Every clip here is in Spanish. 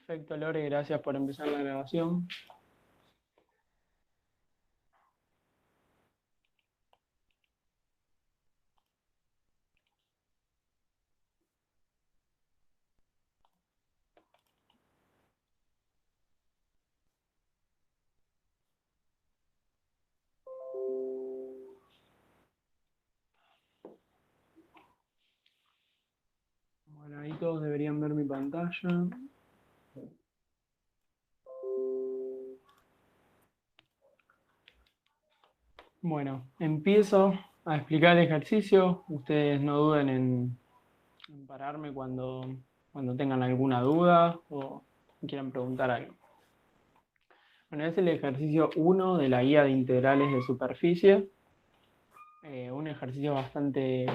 Perfecto, Lore, gracias por empezar la grabación. Bueno, ahí todos deberían ver mi pantalla. Bueno, empiezo a explicar el ejercicio. Ustedes no duden en pararme cuando tengan alguna duda o quieran preguntar algo. Bueno, es el ejercicio 1 de la guía de integrales de superficie. Un ejercicio bastante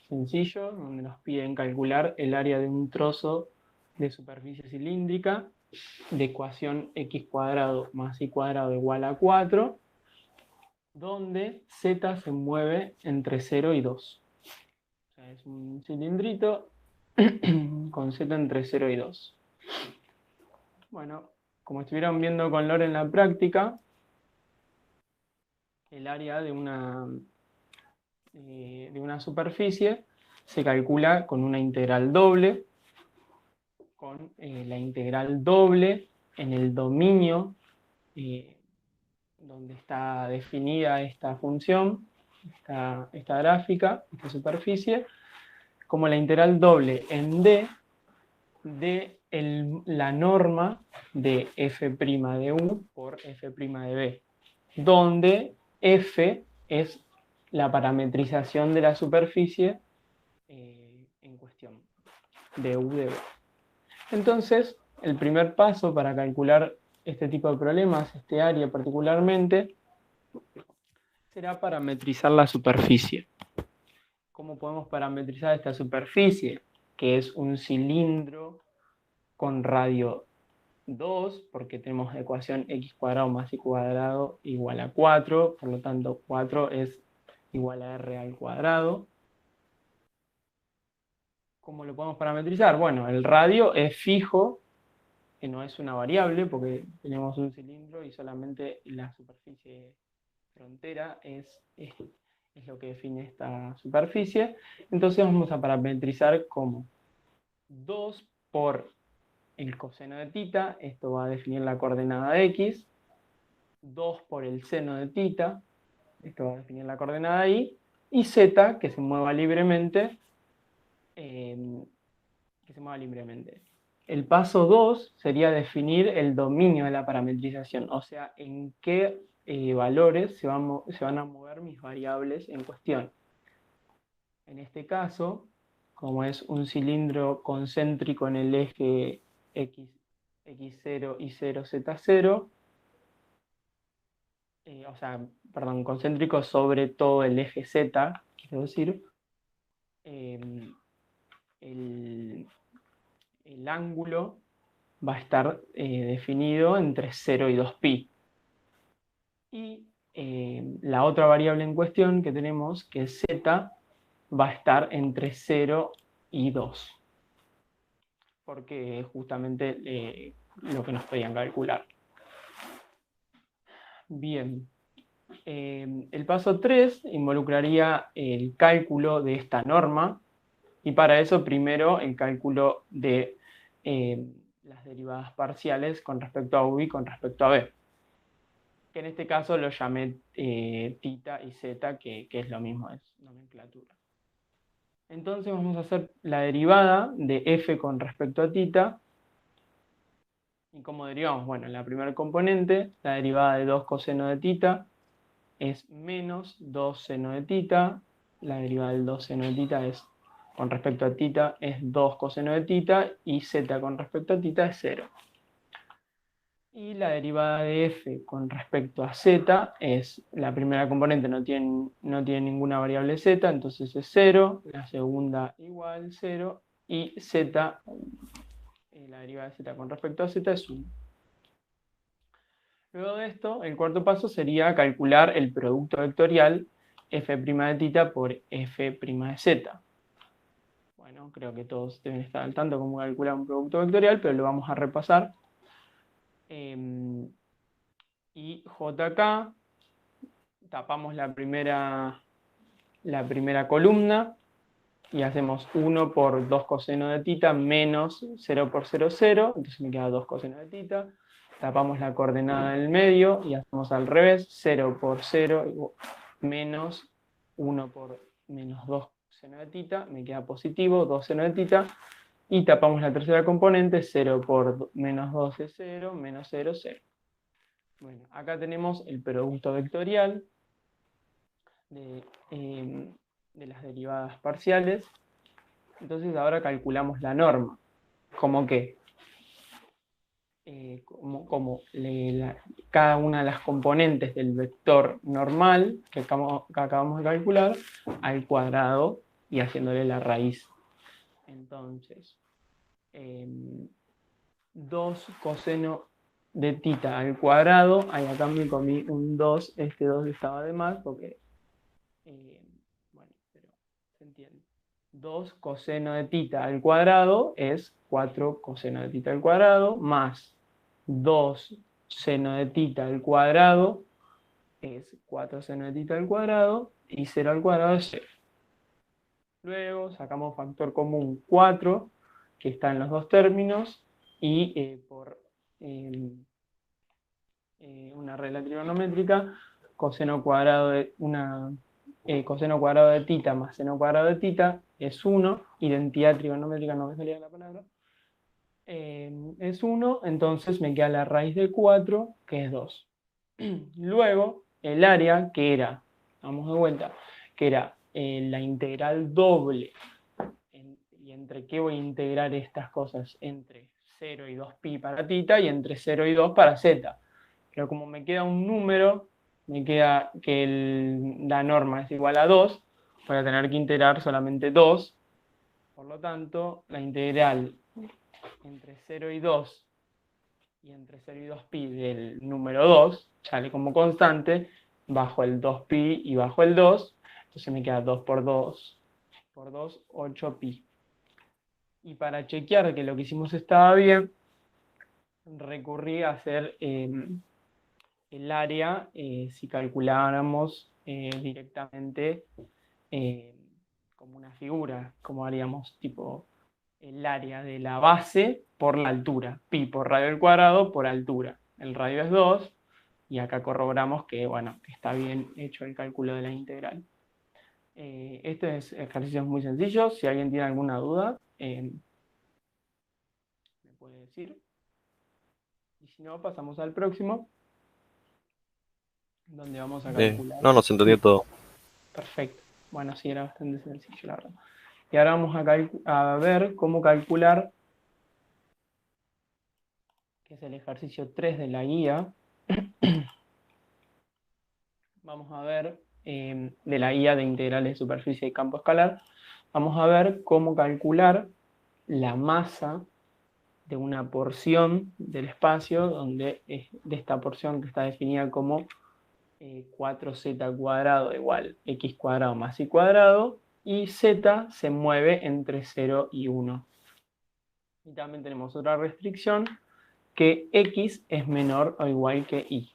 sencillo, donde nos piden calcular el área de un trozo de superficie cilíndrica de ecuación x cuadrado más y cuadrado igual a 4, donde z se mueve entre 0 y 2. O sea, es un cilindrito con z entre 0 y 2. Bueno, como estuvieron viendo con Lore en la práctica, el área de una superficie se calcula con una integral doble, con la integral doble en el dominio donde está definida esta función, esta gráfica, esta superficie, como la integral doble en D de la norma de f' de U por f' de B, donde f es la parametrización de la superficie en cuestión, de U de B. Entonces, el primer paso para calcular este tipo de problemas, este área particularmente, será parametrizar la superficie. ¿Cómo podemos parametrizar esta superficie? Que es un cilindro con radio 2, porque tenemos la ecuación x cuadrado más y cuadrado igual a 4, por lo tanto 4 es igual a r al cuadrado. ¿Cómo lo podemos parametrizar? Bueno, el radio es fijo, que no es una variable, porque tenemos un cilindro y solamente la superficie frontera es lo que define esta superficie. Entonces vamos a parametrizar como 2 por el coseno de tita, esto va a definir la coordenada de x, 2 por el seno de tita, esto va a definir la coordenada y, y z, que se mueva libremente, El paso 2 sería definir el dominio de la parametrización, o sea, en qué valores se van a mover mis variables en cuestión. En este caso, como es un cilindro concéntrico en el eje x0 y 0z0, o sea, perdón, concéntrico sobre todo el eje z, quiero decir, eh, el ángulo va a estar definido entre 0 y 2pi. Y la otra variable en cuestión que tenemos, que es z, va a estar entre 0 y 2, porque es justamente lo que nos pedían calcular. Bien, el paso 3 involucraría el cálculo de esta norma, y para eso primero el cálculo de las derivadas parciales con respecto a u y con respecto a b, que en este caso lo llamé tita y z, que es lo mismo, es nomenclatura. Entonces vamos a hacer la derivada de f con respecto a tita. ¿Y cómo derivamos? Bueno, en la primera componente, la derivada de 2 coseno de tita es menos 2 seno de tita. La derivada del 2 seno de tita es, con respecto a tita, es 2 coseno de tita, y z con respecto a tita es 0. Y la derivada de f con respecto a z es, la primera componente no tiene ninguna variable z, entonces es 0, la segunda igual 0, y z, la derivada de z con respecto a z es 1. Luego de esto, el cuarto paso sería calcular el producto vectorial f' de tita por f' de z. Bueno, creo que todos deben estar al tanto cómo calcular un producto vectorial, pero lo vamos a repasar. Y JK, tapamos la primera columna y hacemos 1 por 2 coseno de tita menos 0 por 0, 0. Entonces me queda 2 coseno de tita. Tapamos la coordenada del medio y hacemos al revés. 0 por 0 menos 1 por menos 2 seno de tita. Me queda positivo, 2 seno de tita. Y tapamos la tercera componente. 0 por menos 2 es 0, menos 0, 0. Bueno, acá tenemos el producto vectorial de las derivadas parciales. Entonces ahora calculamos la norma. ¿Cómo qué? Cada una de las componentes del vector normal que acabamos de calcular al cuadrado y haciéndole la raíz. Entonces, 2 coseno de tita al cuadrado, ahí acá me comí un 2, este 2 estaba de más porque, bueno, pero se entiende. 2 coseno de tita al cuadrado es 4 coseno de tita al cuadrado, más 2 seno de tita al cuadrado es 4 seno de tita al cuadrado, y 0 al cuadrado es 0. Luego sacamos factor común 4, que está en los dos términos, y por una regla trigonométrica, coseno cuadrado de coseno cuadrado de tita más seno cuadrado de tita es 1, identidad trigonométrica, no me salía la palabra, es 1, entonces me queda la raíz de 4, que es 2. Luego, el área, que era, vamos de vuelta, que era la integral doble, y entre qué voy a integrar estas cosas, entre 0 y 2pi para tita y entre 0 y 2 para z. Pero como me queda un número, me queda que la norma es igual a 2, voy a tener que integrar solamente 2. Por lo tanto, la integral entre 0 y 2 y entre 0 y 2pi del número 2 sale como constante, bajo el 2pi y bajo el 2, entonces me queda 2 por 2 por 2, 8pi. Y para chequear que lo que hicimos estaba bien, recurrí a hacer el área si calculáramos directamente como una figura, como haríamos tipo el área de la base por la altura, pi por radio al cuadrado por altura. El radio es 2 y acá corroboramos que, bueno, que está bien hecho el cálculo de la integral. Estos ejercicios muy sencillos. Si alguien tiene alguna duda, me puede decir. Y si no, pasamos al próximo, donde vamos a calcular. No, se entendió todo. Perfecto. Bueno, sí, era bastante sencillo, la verdad. Y ahora vamos a ver cómo calcular, que es el ejercicio 3 de la guía. Vamos a ver, de la guía de integrales de superficie y campo escalar, vamos a ver cómo calcular la masa de una porción del espacio, donde de esta porción que está definida como 4z cuadrado igual x cuadrado más y cuadrado, y z se mueve entre 0 y 1. Y también tenemos otra restricción, que x es menor o igual que y.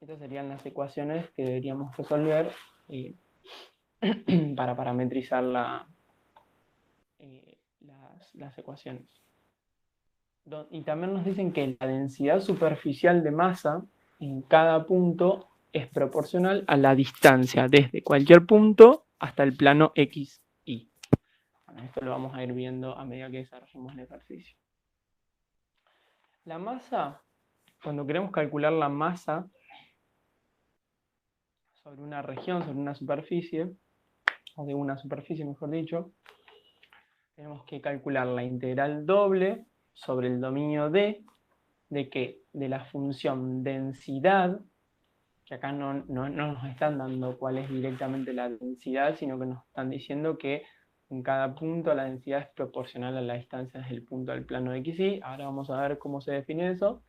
Estas serían las ecuaciones que deberíamos resolver para parametrizar las ecuaciones. Y también nos dicen que la densidad superficial de masa en cada punto es proporcional a la distancia desde cualquier punto hasta el plano x, y. Bueno, esto lo vamos a ir viendo a medida que desarrollemos el ejercicio. La masa, cuando queremos calcular la masa sobre una región, sobre una superficie, o de una superficie mejor dicho, tenemos que calcular la integral doble sobre el dominio D, ¿de qué? De la función densidad, que acá no nos están dando cuál es directamente la densidad, sino que nos están diciendo que en cada punto la densidad es proporcional a la distancia desde el punto del plano de x, y. Ahora vamos a ver cómo se define eso.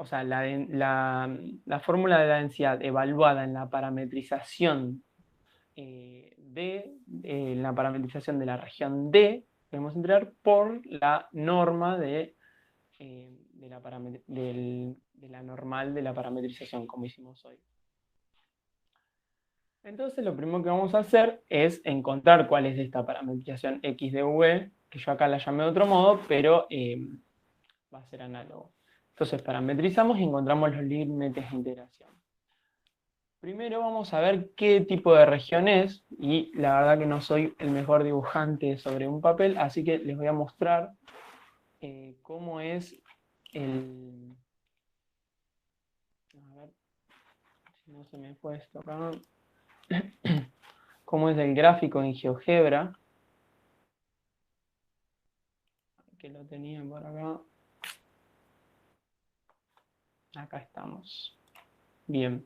O sea, la fórmula de la densidad evaluada en la parametrización D, la parametrización de la región D, podemos entrar por la norma de la normal de la parametrización, como hicimos hoy. Entonces lo primero que vamos a hacer es encontrar cuál es esta parametrización x de v, que yo acá la llamé de otro modo, pero va a ser análogo. Entonces parametrizamos y encontramos los límites de integración. Primero vamos a ver qué tipo de región es, y la verdad que no soy el mejor dibujante sobre un papel, así que les voy a mostrar cómo es el... A ver si no se me fue esto acá. Cómo es el gráfico en GeoGebra, que lo tenía por acá. Acá estamos. Bien.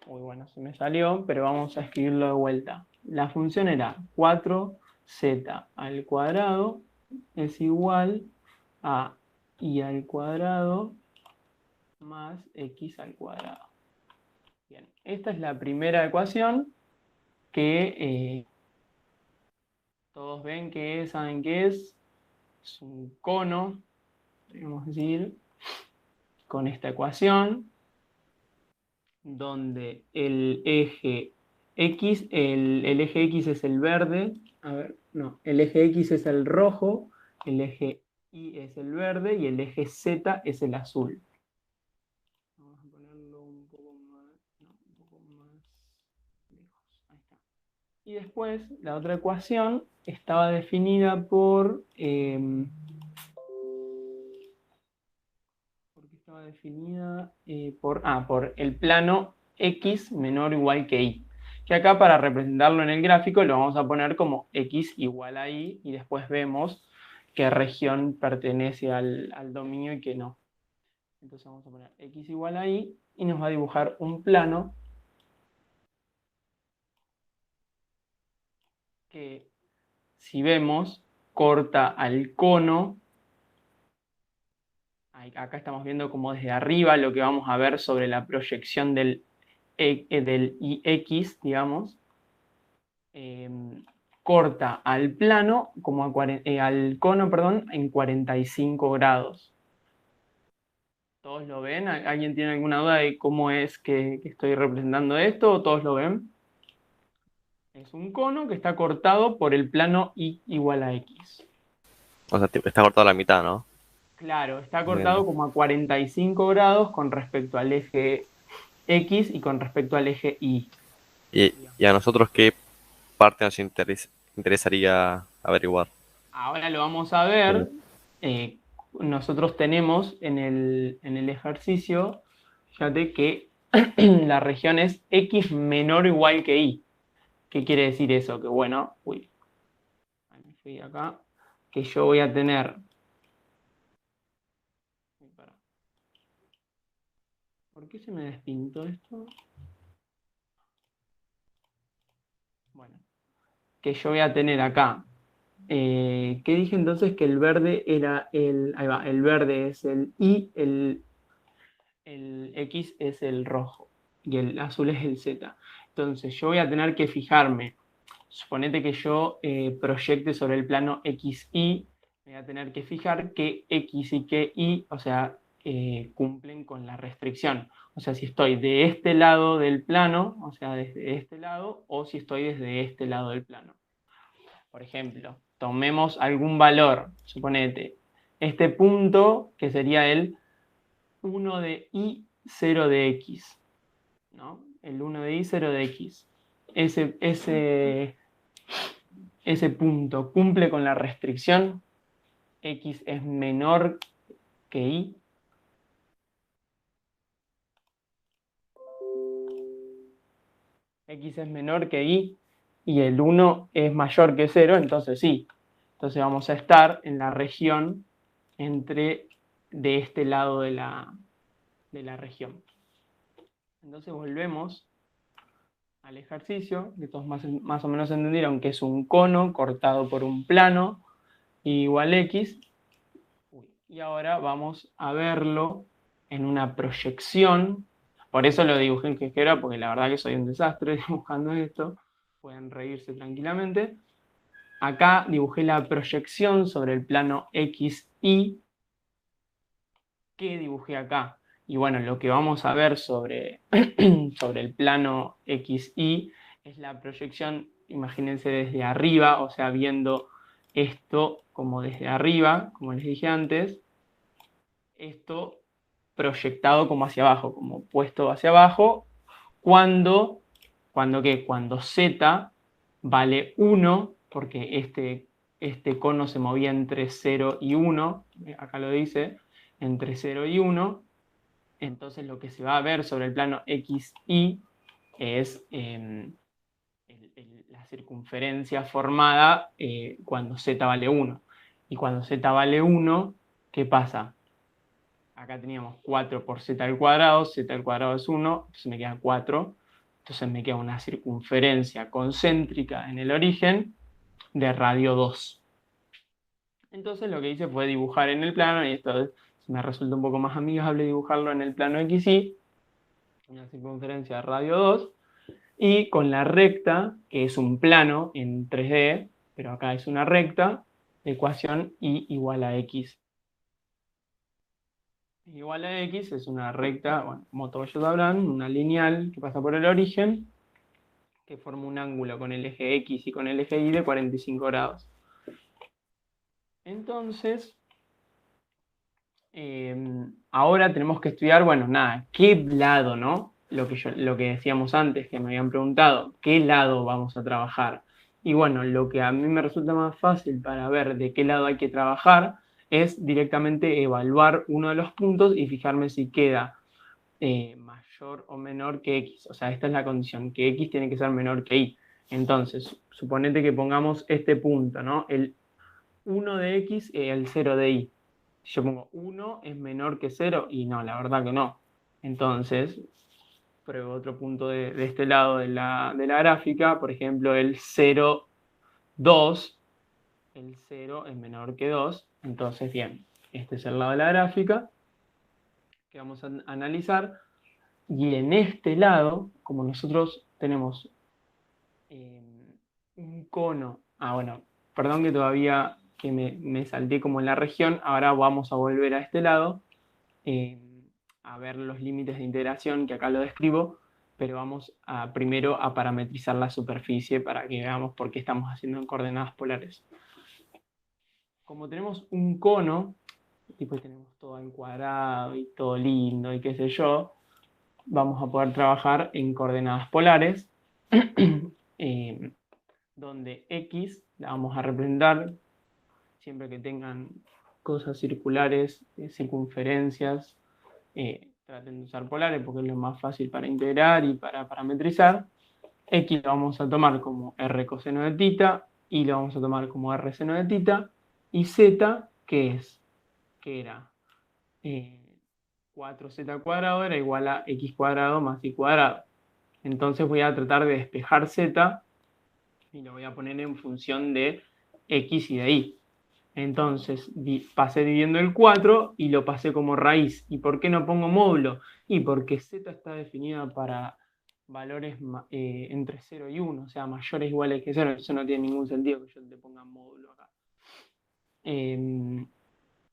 Muy bueno, se me salió, pero vamos a escribirlo de vuelta. La función era 4z al cuadrado es igual a y al cuadrado más x al cuadrado. Bien, esta es la primera ecuación que todos ven que saben qué es. Es un cono, podríamos decir, con esta ecuación, donde el eje X, el eje X es el verde, a ver, no, el eje X es el rojo, el eje Y es el verde y el eje Z es el azul. Vamos a ponerlo un poco más, no, un poco más lejos, ahí está. Y después, la otra ecuación estaba definida por... porque estaba definida por el plano x menor o igual que y. Que acá para representarlo en el gráfico lo vamos a poner como x igual a y y después vemos qué región pertenece al dominio y qué no. Entonces vamos a poner x igual a y y nos va a dibujar un plano que, si vemos, corta al cono. Acá estamos viendo como desde arriba lo que vamos a ver sobre la proyección del IX, digamos, corta al plano, como al cono, perdón, en 45 grados. ¿Todos lo ven? ¿Alguien tiene alguna duda de cómo es que estoy representando esto? ¿O todos lo ven? Es un cono que está cortado por el plano Y igual a X. O sea, está cortado a la mitad, ¿no? Claro, está cortado Entiendo. como a 45 grados con respecto al eje X y con respecto al eje Y. Y a nosotros qué parte nos interesaría averiguar? Ahora lo vamos a Sí. ver. Eh, Nosotros tenemos en el ejercicio, fíjate que la región es X menor o igual que Y. ¿Qué quiere decir eso? Que bueno, uy, ahí me fui acá, que yo voy a tener... ¿Por qué se me despintó esto? Bueno, que yo voy a tener acá. ¿Qué dije entonces? Que el verde era el... Ahí va, el verde es el Y, el X es el rojo y el azul es el Z. Entonces yo voy a tener que fijarme. Suponete que yo proyecte sobre el plano XY, voy a tener que fijar que X y que Y, o sea, cumplen con la restricción. O sea, si estoy de este lado del plano, o sea, desde este lado, o si estoy desde este lado del plano. Por ejemplo, tomemos algún valor, suponete, este punto que sería el 1 de Y, 0 de X, ¿no? El 1 de Y, 0 de X. Ese punto cumple con la restricción, X es menor que Y. X es menor que Y y el 1 es mayor que 0, entonces sí. Entonces vamos a estar en la región de este lado de la región. Entonces volvemos al ejercicio, que todos más o menos entendieron que es un cono cortado por un plano igual X. Y ahora vamos a verlo en una proyección Por eso lo dibujé en GeoGebra, porque la verdad que soy un desastre dibujando esto. Pueden reírse tranquilamente. Acá dibujé la proyección sobre el plano XY. ¿Qué dibujé acá? Y bueno, lo que vamos a ver sobre, sobre el plano XY es la proyección, imagínense desde arriba, o sea, viendo esto como desde arriba, como les dije antes, esto proyectado como hacia abajo, como puesto hacia abajo, cuando ¿qué? Cuando Z vale 1, porque este cono se movía entre 0 y 1, acá lo dice, entre 0 y 1, entonces lo que se va a ver sobre el plano XY es la circunferencia formada cuando Z vale 1. Y cuando Z vale 1, ¿qué pasa? Acá teníamos 4 por Z al cuadrado es 1, entonces me queda 4. Entonces me queda una circunferencia concéntrica en el origen de radio 2. Entonces lo que hice fue dibujar en el plano, y esto me resulta un poco más amigable dibujarlo en el plano XY, una circunferencia de radio 2, y con la recta, que es un plano en 3D, pero acá es una recta, ecuación y igual a X. Igual a X es una recta, bueno, como todos ya sabrán, una lineal que pasa por el origen, que forma un ángulo con el eje X y con el eje Y de 45 grados. Entonces, ahora tenemos que estudiar, bueno, nada, qué lado, ¿no? Lo que decíamos antes, que me habían preguntado, ¿qué lado vamos a trabajar? Y bueno, lo que a mí me resulta más fácil para ver de qué lado hay que trabajar es directamente evaluar uno de los puntos y fijarme si queda mayor o menor que X. O sea, esta es la condición, que X tiene que ser menor que Y. Entonces, suponete que pongamos este punto, ¿no? El 1 de X y el 0 de Y. Si yo pongo 1 es menor que 0, y no, la verdad que no. Entonces, pruebo otro punto de este lado de la gráfica, por ejemplo, el 0, 2, el 0 es menor que 2, entonces bien, este es el lado de la gráfica que vamos a analizar, y en este lado, como nosotros tenemos un cono, bueno, perdón que todavía que me salté como en la región, ahora vamos a volver a este lado, eh, a ver los límites de integración, que acá lo describo, pero vamos a primero a parametrizar la superficie para que veamos por qué estamos haciendo en coordenadas polares. Como tenemos un cono, tipo tenemos todo en cuadrado y todo lindo y qué sé yo, vamos a poder trabajar en coordenadas polares, donde X la vamos a representar siempre que tengan cosas circulares, circunferencias, traten de usar polares porque es lo más fácil para integrar y para parametrizar. X lo vamos a tomar como R coseno de tita, y lo vamos a tomar como R seno de tita, y Z, ¿qué es? Que era 4z cuadrado era igual a x cuadrado más y cuadrado. Entonces voy a tratar de despejar z y lo voy a poner en función de x y de y. Entonces pasé dividiendo el 4 y lo pasé como raíz. ¿Y por qué no pongo módulo? Y porque z está definida para valores entre 0 y 1, o sea, mayores o iguales que 0. Eso no tiene ningún sentido que yo te ponga módulo acá.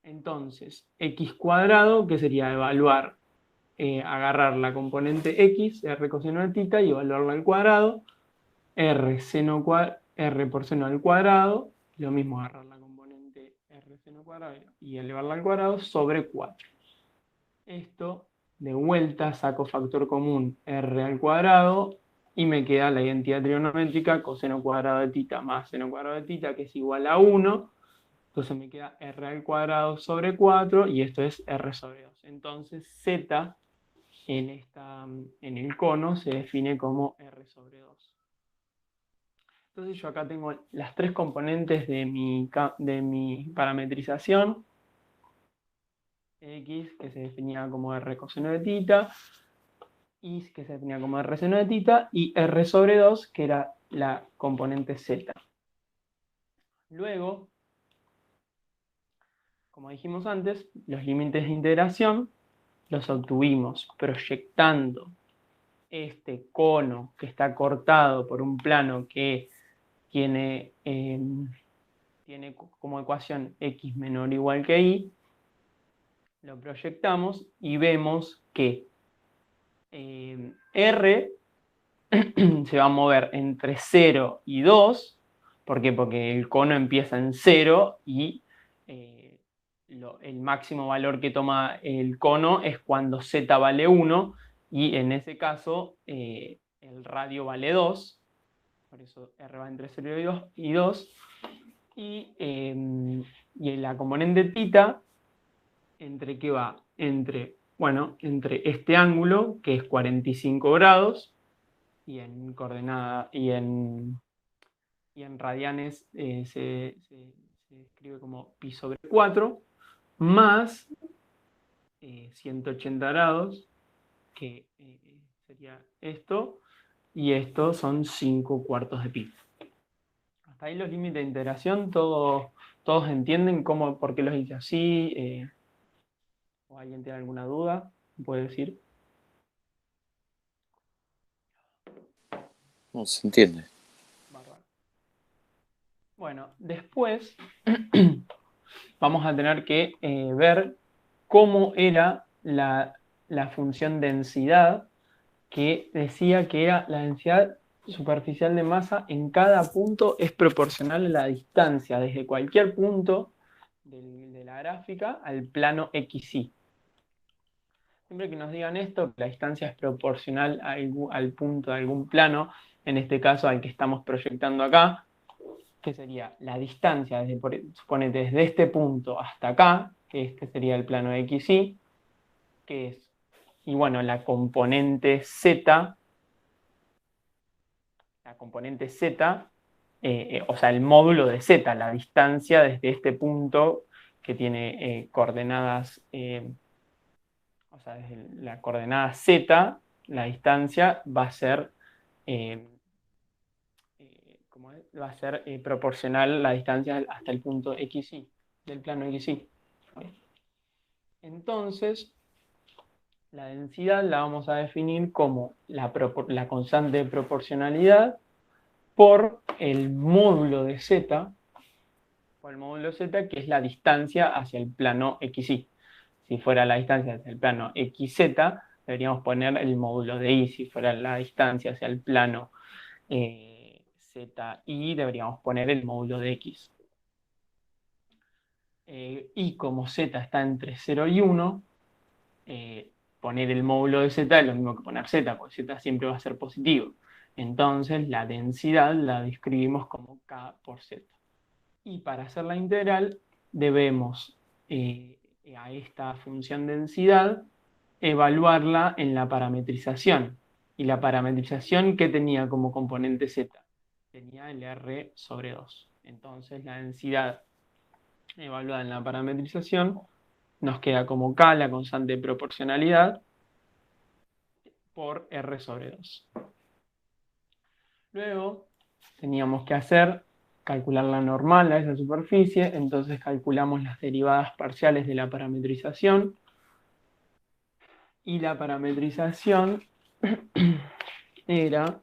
Entonces, x cuadrado, que sería evaluar, agarrar la componente x, r coseno de tita, y evaluarla al cuadrado, r por seno al cuadrado, lo mismo agarrar la componente r seno cuadrado y elevarla al cuadrado sobre 4. Esto, de vuelta, saco factor común r al cuadrado, y me queda la identidad trigonométrica coseno cuadrado de tita más seno cuadrado de tita, que es igual a 1. Entonces me queda r al cuadrado sobre 4, y esto es r sobre 2. Entonces z en el cono se define como r sobre 2. Entonces yo acá tengo las tres componentes de mi parametrización. X, que se definía como r coseno de tita, y que se definía como r seno de tita, y r sobre 2, que era la componente z. Luego, como dijimos antes, los límites de integración los obtuvimos proyectando este cono que está cortado por un plano que tiene como ecuación x menor o igual que y, lo proyectamos y vemos que R se va a mover entre 0 y 2. ¿Por qué? Porque el cono empieza en 0 y el máximo valor que toma el cono es cuando z vale 1 y en ese caso el radio vale 2. Por eso R va entre 0 y 2. Y en la componente θ, ¿entre qué va? Entre este ángulo, que es 45 grados, y en coordenada y en radianes se escribe como pi sobre 4, más 180 grados, que sería esto, y esto son 5 cuartos de pi. Hasta ahí los límites de integración, todos entienden por qué los hice así, o alguien tiene alguna duda, puede decir. No se entiende. Bárbaro. Bueno, después vamos a tener que ver cómo era la función densidad, que decía que era la densidad superficial de masa en cada punto es proporcional a la distancia desde cualquier punto de la gráfica al plano XY. Siempre que nos digan esto, que la distancia es proporcional al punto de algún plano, en este caso al que estamos proyectando acá, que sería la distancia, suponete, desde este punto hasta acá, que este sería el plano XY, que es, y bueno, la componente Z, o sea, el módulo de Z, la distancia desde este punto que tiene coordenadas, o sea, desde la coordenada Z, la distancia va a ser proporcional la distancia hasta el punto XY, del plano XY. Entonces, la densidad la vamos a definir como la constante de proporcionalidad por el módulo de Z, que es la distancia hacia el plano XY. Si fuera la distancia hacia el plano XZ, deberíamos poner el módulo de Y. Si fuera la distancia hacia el plano ZY, deberíamos poner el módulo de X. Y como Z está entre 0 y 1, poner el módulo de Z es lo mismo que poner Z, porque Z siempre va a ser positivo. Entonces la densidad la describimos como K por Z. Y para hacer la integral debemos a esta función densidad evaluarla en la parametrización. Y la parametrización, ¿qué tenía como componente Z? Tenía el R sobre 2. Entonces la densidad evaluada en la parametrización nos queda como K, la constante de proporcionalidad, por R sobre 2. Luego teníamos que calcular la normal a esa superficie, entonces calculamos las derivadas parciales de la parametrización, y la parametrización era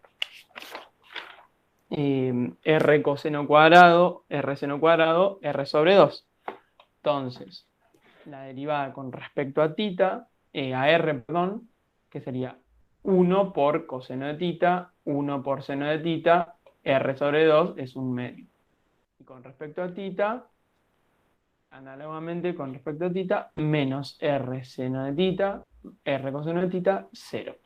R coseno cuadrado, R seno cuadrado, R sobre 2. Entonces, la derivada con respecto a R, perdón, que sería 1 por coseno de θ, 1 por seno de θ, R sobre 2 es un medio. Y con respecto a θ, análogamente con respecto a θ, menos R seno de θ, R coseno de θ, 0.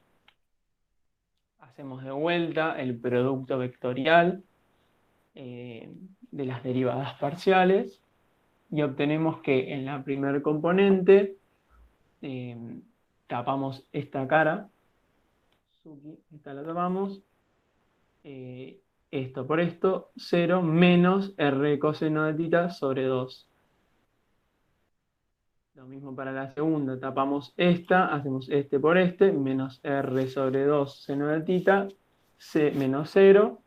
Hacemos de vuelta el producto vectorial de las derivadas parciales y obtenemos que en la primer componente tapamos esta cara, esta la tapamos, esto por esto, 0 menos R coseno de θ sobre 2. Lo mismo para la segunda, tapamos esta, hacemos este por este, menos R sobre 2 seno de θ, menos 0.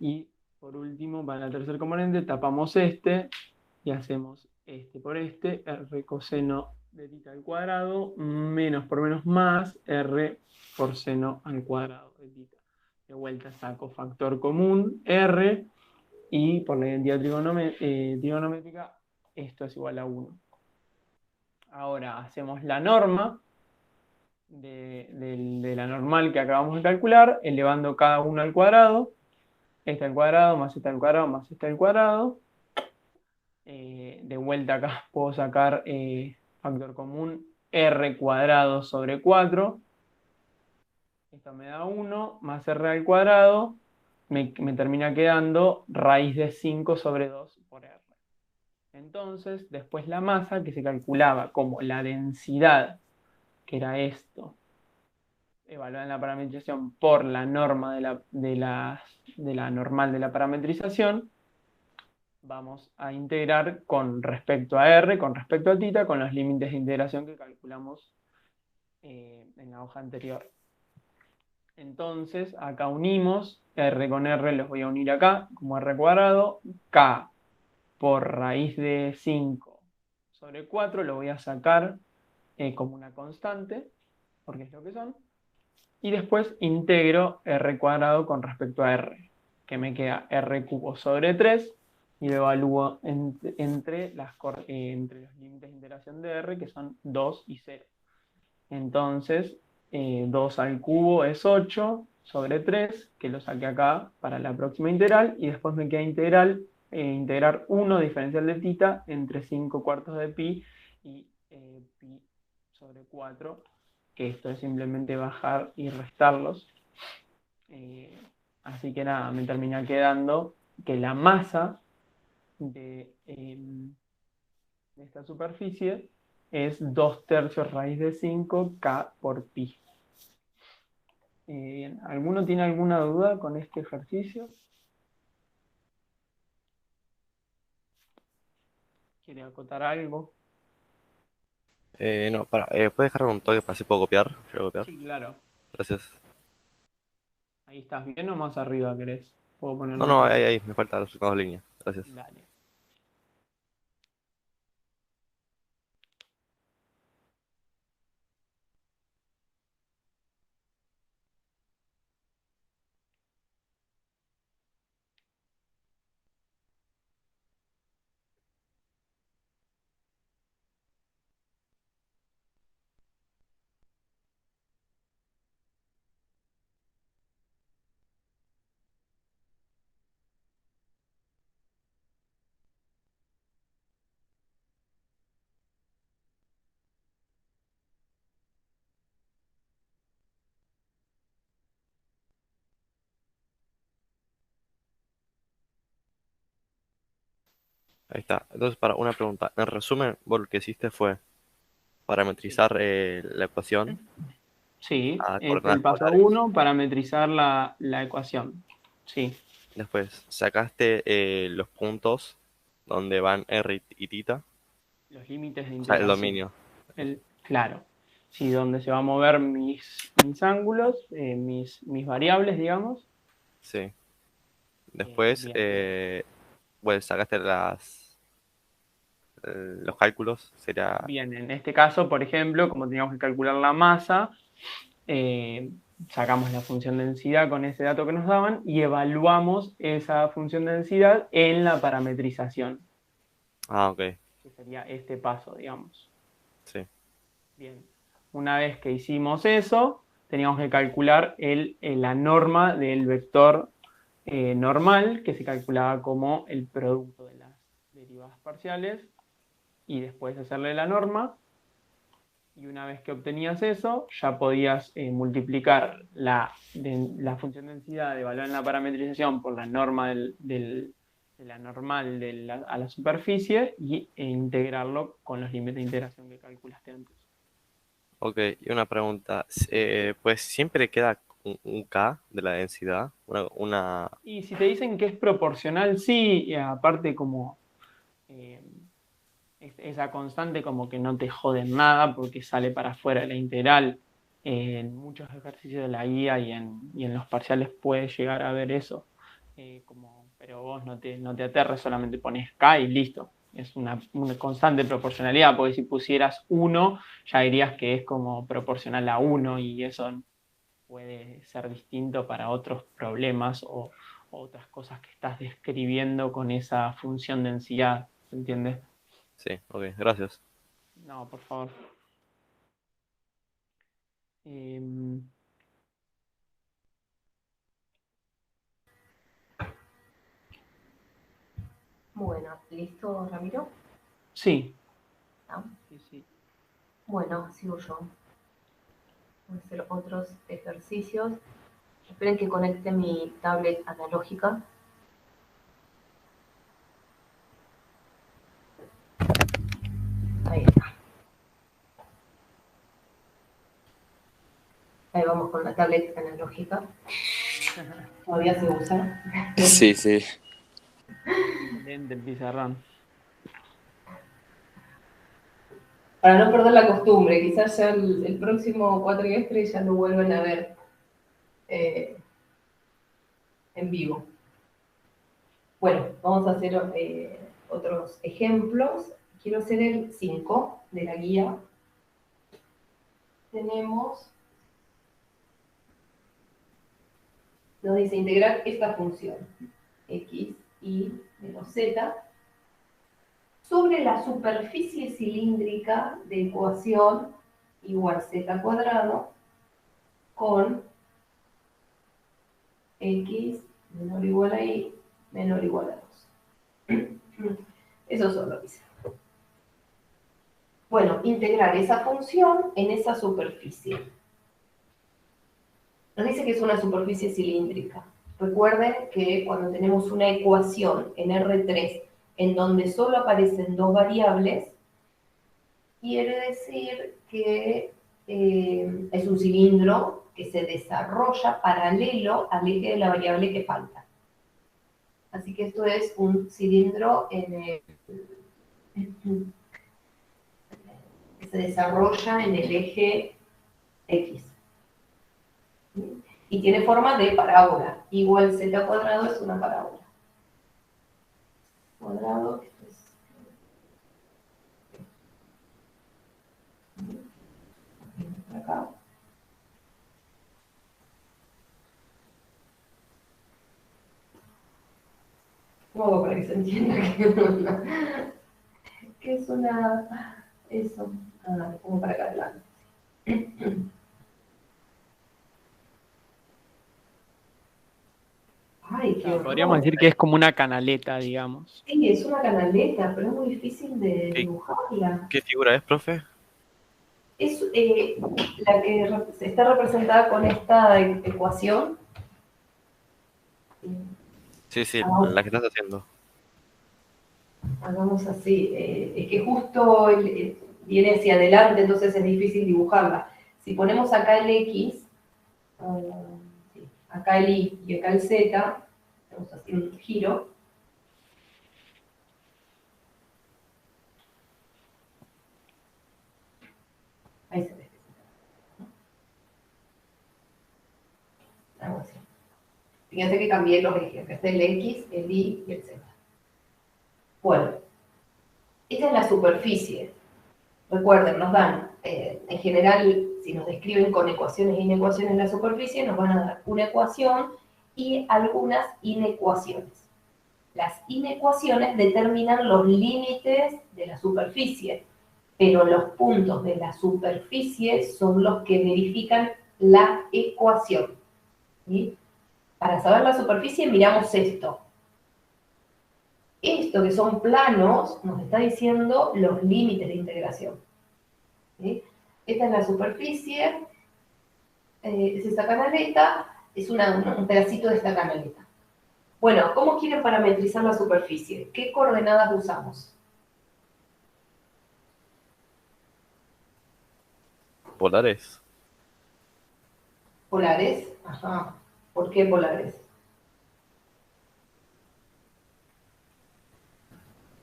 Y por último, para la tercer componente, tapamos este y hacemos este por este, R coseno de tita al cuadrado menos por menos más r por seno al cuadrado de tita. De vuelta saco factor común r y por la identidad trigonométrica esto es igual a 1. Ahora hacemos la norma de la normal que acabamos de calcular, elevando cada uno al cuadrado. Este al cuadrado, más este al cuadrado, más este al cuadrado. De vuelta acá puedo sacar factor común r cuadrado sobre 4. Esto me da 1, más r al cuadrado. Me termina quedando raíz de 5 sobre 2 por r. Entonces, después la masa, que se calculaba como la densidad, que era esto, evaluada en la parametrización por la norma de la normal de la parametrización, vamos a integrar con respecto a r, con respecto a θ, con los límites de integración que calculamos en la hoja anterior. Entonces, acá unimos r con r, los voy a unir acá, como r cuadrado, k por raíz de 5 sobre 4, lo voy a sacar como una constante, porque es lo que son. Y después integro r cuadrado con respecto a r, que me queda r cubo sobre 3, y lo evalúo entre los límites de integración de r, que son 2 y 0. Entonces, 2 al cubo es 8 sobre 3, que lo saqué acá para la próxima integral, y después me queda integrar 1 diferencial de θ entre 5 cuartos de pi y pi sobre 4, que esto es simplemente bajar y restarlos. Así que nada, me termina quedando que la masa de esta superficie es 2/3 raíz de 5 k por pi. ¿Alguno tiene alguna duda con este ejercicio? ¿Quiere acotar algo? No, ¿puedes dejar un toque para si puedo copiar? Quiero copiar. Sí, claro. Gracias. Ahí estás bien o más arriba querés. Puedo poner No, más no, arriba. ahí, me faltan las últimas dos líneas. Gracias. Dale. Ahí está. Entonces, para una pregunta. En resumen, vos lo que hiciste fue parametrizar la ecuación Sí, a es el coordenadas paso polares. 1, parametrizar la ecuación. Sí, Después sacaste los puntos donde van R y θ. los límites de O sea, el integración. dominio. Claro. Sí, donde se va a mover mis ángulos, mis variables, digamos. Sí. Después, Bien, bien. bueno, sacaste los cálculos. Sería. Bien, en este caso, por ejemplo, como teníamos que calcular la masa, eh, sacamos la función de densidad con ese dato que nos daban y evaluamos esa función de densidad en la parametrización, Ah, ok. que sería este paso, digamos. Sí. Bien. Una vez que hicimos eso, teníamos que calcular la norma del vector normal, que se calculaba como el producto de las derivadas parciales, y después hacerle la norma. Y una vez que obtenías eso, ya podías multiplicar la función densidad evaluada en la parametrización por la norma de la normal a la superficie e integrarlo con los límites de integración que calculaste antes. Ok, y una pregunta. Pues siempre queda un K de la densidad. Y si te dicen que es proporcional, sí, y aparte como eh, esa constante como que no te jode nada porque sale para afuera de la integral. En muchos ejercicios de la guía y en los parciales puedes llegar a ver eso. Pero vos no te aterres, solamente pones K y listo. es una constante proporcionalidad, porque si pusieras 1, ya dirías que es como proporcional a 1 y eso puede ser distinto para otros problemas o otras cosas que estás describiendo con esa función densidad, ¿se entiende? Sí, ok, gracias. No, por favor. Em, Bueno, ¿listo, Ramiro? sí, ¿No? sí. Bueno, sigo yo. Voy a hacer otros ejercicios. Esperen que conecte mi tablet analógica. Ahí está. Ahí vamos con la tablet analógica. Todavía se usa. Sí, sí. Excelente el pizarrón. Para no perder la costumbre, quizás ya el próximo cuatrimestre ya lo vuelven a ver en vivo. Bueno, vamos a hacer otros ejemplos. Quiero hacer el 5 de la guía. Nos dice integrar esta función, x, y, menos z, sobre la superficie cilíndrica de ecuación igual z cuadrado con x menor o igual a y menor o igual a 2. Eso solo dice. Bueno, integrar esa función en esa superficie. Nos dice que es una superficie cilíndrica. Recuerden que cuando tenemos una ecuación en R3 en donde solo aparecen dos variables, quiere decir que es un cilindro que se desarrolla paralelo al eje de la variable que falta. Así que esto es un cilindro que se desarrolla en el eje X. Y tiene forma de parábola. Igual z cuadrado es una parábola. Cuadrado, esto es acá. Luego para que se entienda que es una eso, como para acá adelante. Ay, qué Podríamos horror. decir que es como una canaleta, digamos. Sí, es una canaleta, pero es muy difícil de ¿Qué, dibujarla. qué figura es, profe? Es la que está representada con esta ecuación. Sí, sí, Hagamos, la que estás haciendo. hagamos así. Es que justo viene hacia adelante, entonces es difícil dibujarla. Si ponemos acá el X, sí, acá el Y y acá el Z, vamos a hacer un giro. Ahí se ve. Algo así. Fíjense que cambié los ejes. Acá está el X, el Y y el Z. Bueno, esta es la superficie. Recuerden, nos dan, en general, si nos describen con ecuaciones e inecuaciones la superficie, nos van a dar una ecuación y algunas inecuaciones. Las inecuaciones determinan los límites de la superficie, pero los puntos de la superficie son los que verifican la ecuación. ¿Sí? Para saber la superficie miramos esto. Esto que son planos nos está diciendo los límites de integración. ¿Sí? Esta es la superficie, es esta canaleta, es un pedacito de esta canaleta. Bueno, ¿cómo quieren parametrizar la superficie? ¿Qué coordenadas usamos? Polares. ¿Polares? Ajá. ¿Por qué polares?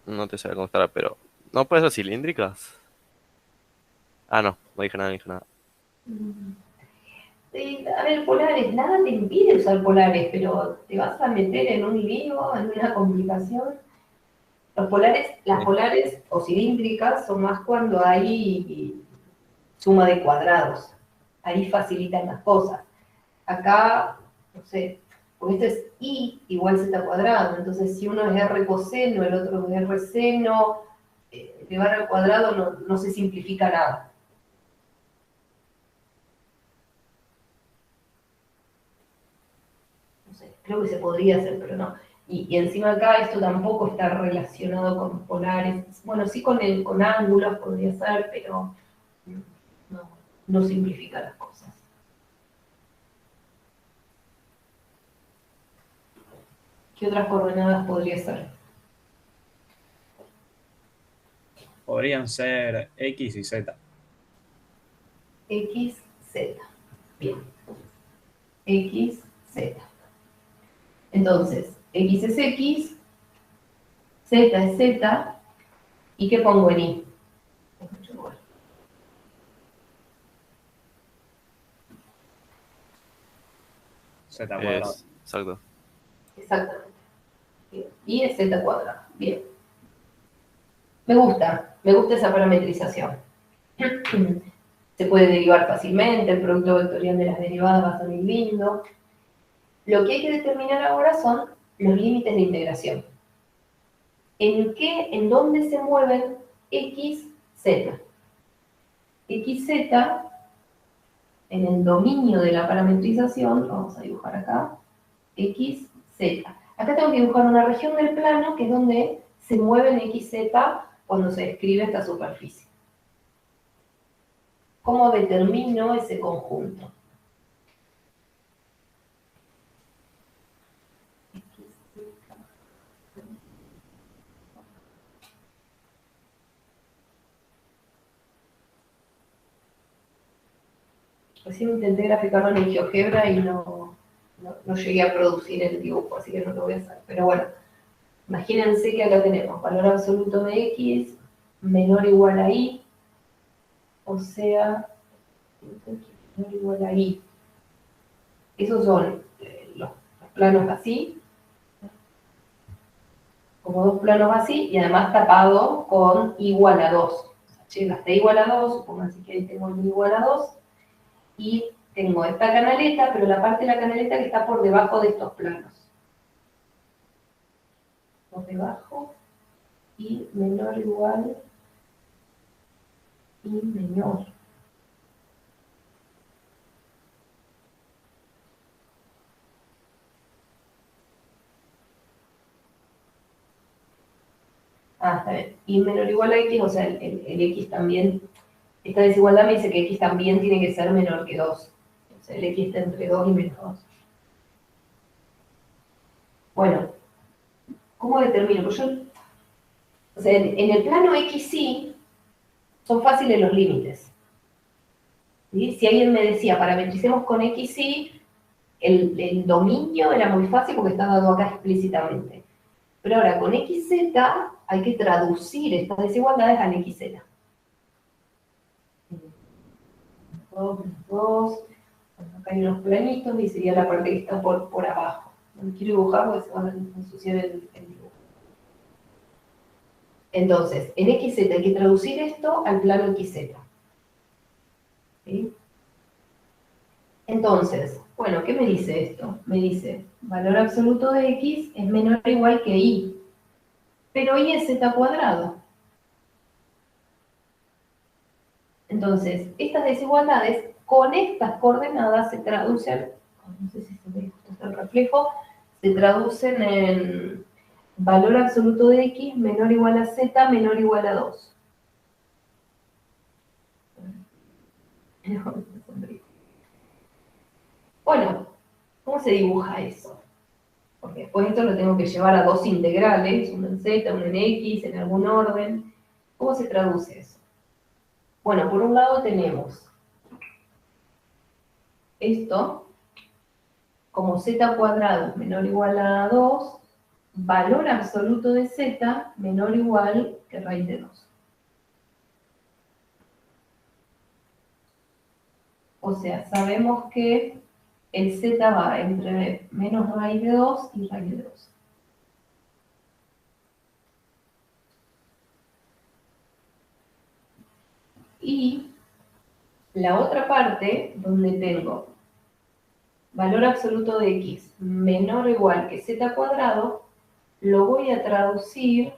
No te sé contestar, pero. ¿No puede ser cilíndricas? Ah, no, no dije nada, no dije nada. A ver, polares, nada te impide usar polares, pero te vas a meter en un lío, en una complicación. Las polares o cilíndricas son más cuando hay suma de cuadrados. Ahí facilitan las cosas. Acá, no sé, porque esto es I igual Z cuadrado. Entonces, si uno es R coseno, el otro es R seno, elevar al cuadrado no se simplifica nada. No sé, creo que se podría hacer, pero no. Y encima acá esto tampoco está relacionado con polares. Bueno, sí con ángulos podría ser, pero no simplifica las cosas. ¿Qué otras coordenadas podría ser? Podrían ser X y Z. X, Z. Bien. X, Z. Entonces, X es X, Z es Z, ¿y qué pongo en Y? Z cuadrado. Exacto. Exactamente. Bien. Y es Z cuadrado. Bien. Me gusta esa parametrización. Se puede derivar fácilmente, el producto vectorial de las derivadas va a salir lindo. Lo que hay que determinar ahora son los límites de integración. ¿En dónde se mueven X, Z? X, Z, en el dominio de la parametrización, vamos a dibujar acá, X, Z. Acá tengo que dibujar una región del plano que es donde se mueven X, Z cuando se describe esta superficie. ¿Cómo determino ese conjunto? Recién intenté graficarlo en GeoGebra y no llegué a producir el dibujo, así que no lo voy a hacer. Pero bueno, imagínense que acá tenemos valor absoluto de X menor o igual a Y, o sea, menor o igual a Y. Esos son los planos así, como dos planos así, y además tapado con igual a 2. Llega hasta igual a 2, supongan que ahí tengo el igual a 2, y tengo esta canaleta, pero la parte de la canaleta que está por debajo de estos planos. Por debajo, y menor o igual, y menor. Está bien. Y menor o igual a X, o sea, el X también, esta desigualdad me dice que X también tiene que ser menor que 2. O sea, el X está entre 2 y menos 2. Bueno, ¿cómo determino? Pues o sea, en el plano XY son fáciles los límites. ¿Sí? Si alguien me decía, parametricemos con XY, el dominio era muy fácil porque está dado acá explícitamente. Pero ahora, con XZ hay que traducir estas desigualdades al XZ. 2, 2, acá hay unos planitos y sería la parte que está por abajo. No quiero dibujar porque se va a ensuciar el dibujo. Entonces, en XZ hay que traducir esto al plano XZ. ¿Sí? Entonces, bueno, ¿qué me dice esto? Me dice, valor absoluto de X es menor o igual que Y. Pero Y es Z cuadrado. Entonces, estas desigualdades con estas coordenadas se traducen, no sé si se ve justo el reflejo, se traducen en valor absoluto de X menor o igual a Z menor o igual a 2. Bueno, ¿cómo se dibuja eso? Porque después esto lo tengo que llevar a dos integrales, uno en Z, uno en X, en algún orden. ¿Cómo se traduce eso? Bueno, por un lado tenemos esto, como Z cuadrado menor o igual a 2, valor absoluto de Z menor o igual que raíz de 2. O sea, sabemos que el Z va entre menos raíz de 2 y raíz de 2. Y la otra parte, donde tengo valor absoluto de x menor o igual que z cuadrado, lo voy a traducir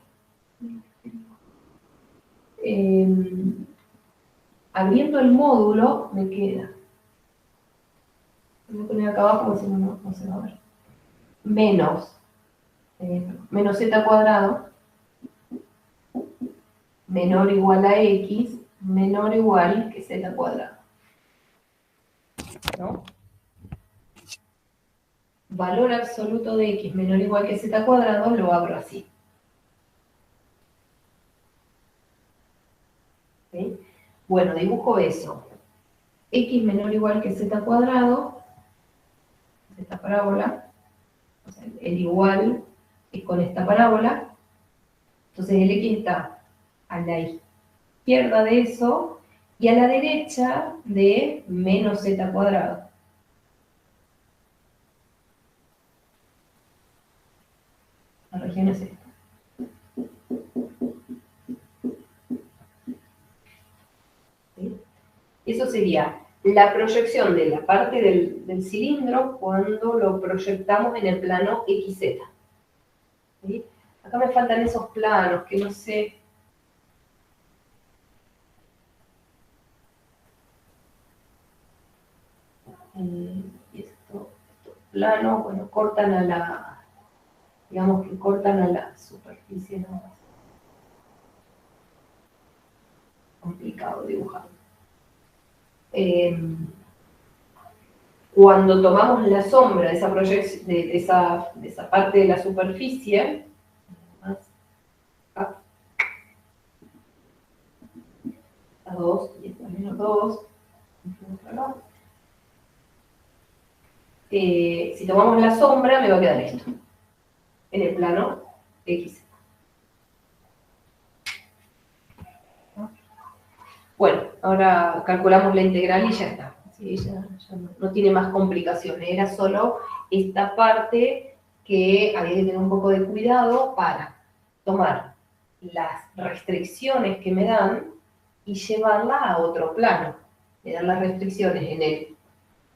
abriendo el módulo, me queda. Voy a poner acá abajo porque si no, no se va a ver. Menos z cuadrado menor o igual a x menor o igual que z cuadrado. ¿No? Valor absoluto de x menor o igual que z cuadrado lo abro así. ¿Sí? Bueno, dibujo eso. X menor o igual que z cuadrado, esta parábola, o sea, el igual es con esta parábola. Entonces el x está a la izquierda de eso y a la derecha de menos z cuadrado. La región es esta. ¿Sí? Eso sería la proyección de la parte del cilindro cuando lo proyectamos en el plano XZ. ¿Sí? Acá me faltan esos planos que no sé. Y estos planos, bueno, cortan a la, digamos que cortan a la superficie, ¿no? Complicado dibujar. Cuando tomamos la sombra de esa proyección, de esa parte de la superficie, más acá, a 2 y esta menos 2, si tomamos la sombra me va a quedar esto, en el plano X. Bueno, ahora calculamos la integral y ya está. ¿Sí? Ya no tiene más complicaciones. Era solo esta parte que había que tener un poco de cuidado para tomar las restricciones que me dan y llevarlas a otro plano. Me dan las restricciones en el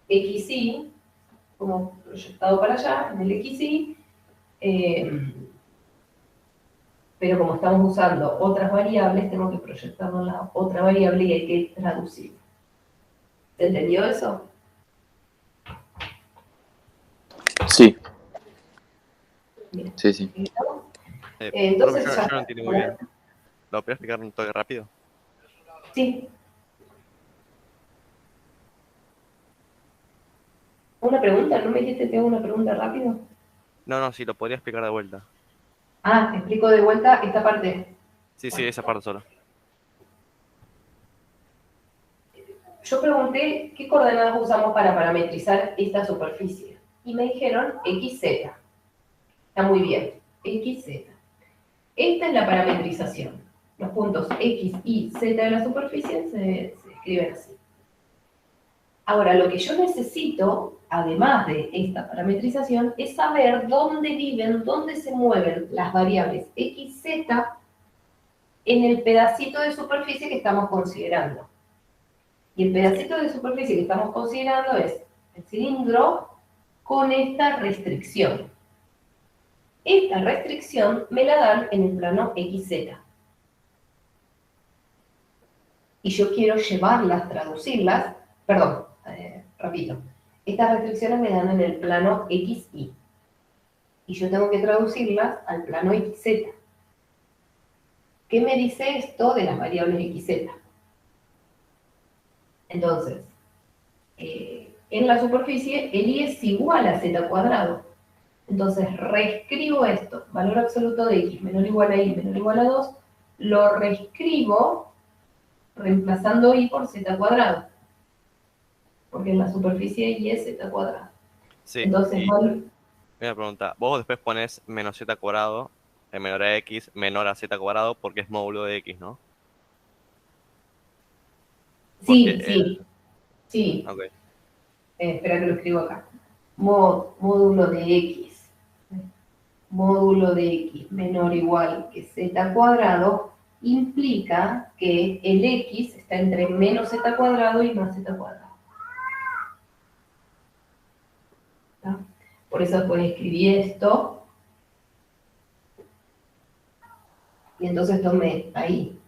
XY, como proyectado para allá, en el XY, pero como estamos usando otras variables, tengo que proyectarlo en la otra variable y hay que traducirlo. ¿Se entendió eso? Sí, Bien. sí, sí. Entonces yo ya no entiendo muy bien. ¿Lo puedes explicar un toque rápido? Sí. ¿Una pregunta? ¿No me dijiste que hago una pregunta rápido? No, sí, lo podría explicar de vuelta. Ah, te explico de vuelta esta parte. Sí, esa parte solo. Yo pregunté qué coordenadas usamos para parametrizar esta superficie. Y me dijeron XZ. Está muy bien. XZ. Esta es la parametrización. Los puntos X, Y, Z de la superficie se escriben así. Ahora, lo que yo necesito, además de esta parametrización, es saber dónde viven, dónde se mueven las variables X, Z en el pedacito de superficie que estamos considerando. Y el pedacito de superficie que estamos considerando es el cilindro con esta restricción. Esta restricción me la dan en el plano XZ. Y yo quiero llevarlas, traducirlas, perdón, repito, estas restricciones me dan en el plano XY. Y yo tengo que traducirlas al plano XZ. ¿Qué me dice esto de las variables XZ? Entonces, en la superficie el Y es igual a Z cuadrado. Entonces reescribo esto, valor absoluto de X menor o igual a Y menor o igual a 2, lo reescribo reemplazando Y por Z cuadrado. Porque en la superficie Y es Z cuadrado. Sí, Entonces, y una pregunta. Vos después pones menos z cuadrado menor a x menor a z cuadrado porque es módulo de x, ¿no? Porque sí. ok. Espera que lo escribo acá. Módulo de X. Módulo de X menor o igual que Z cuadrado implica que el x está entre menos z cuadrado y más z cuadrado. ¿Está? Por eso después escribí esto. Y entonces tomé ahí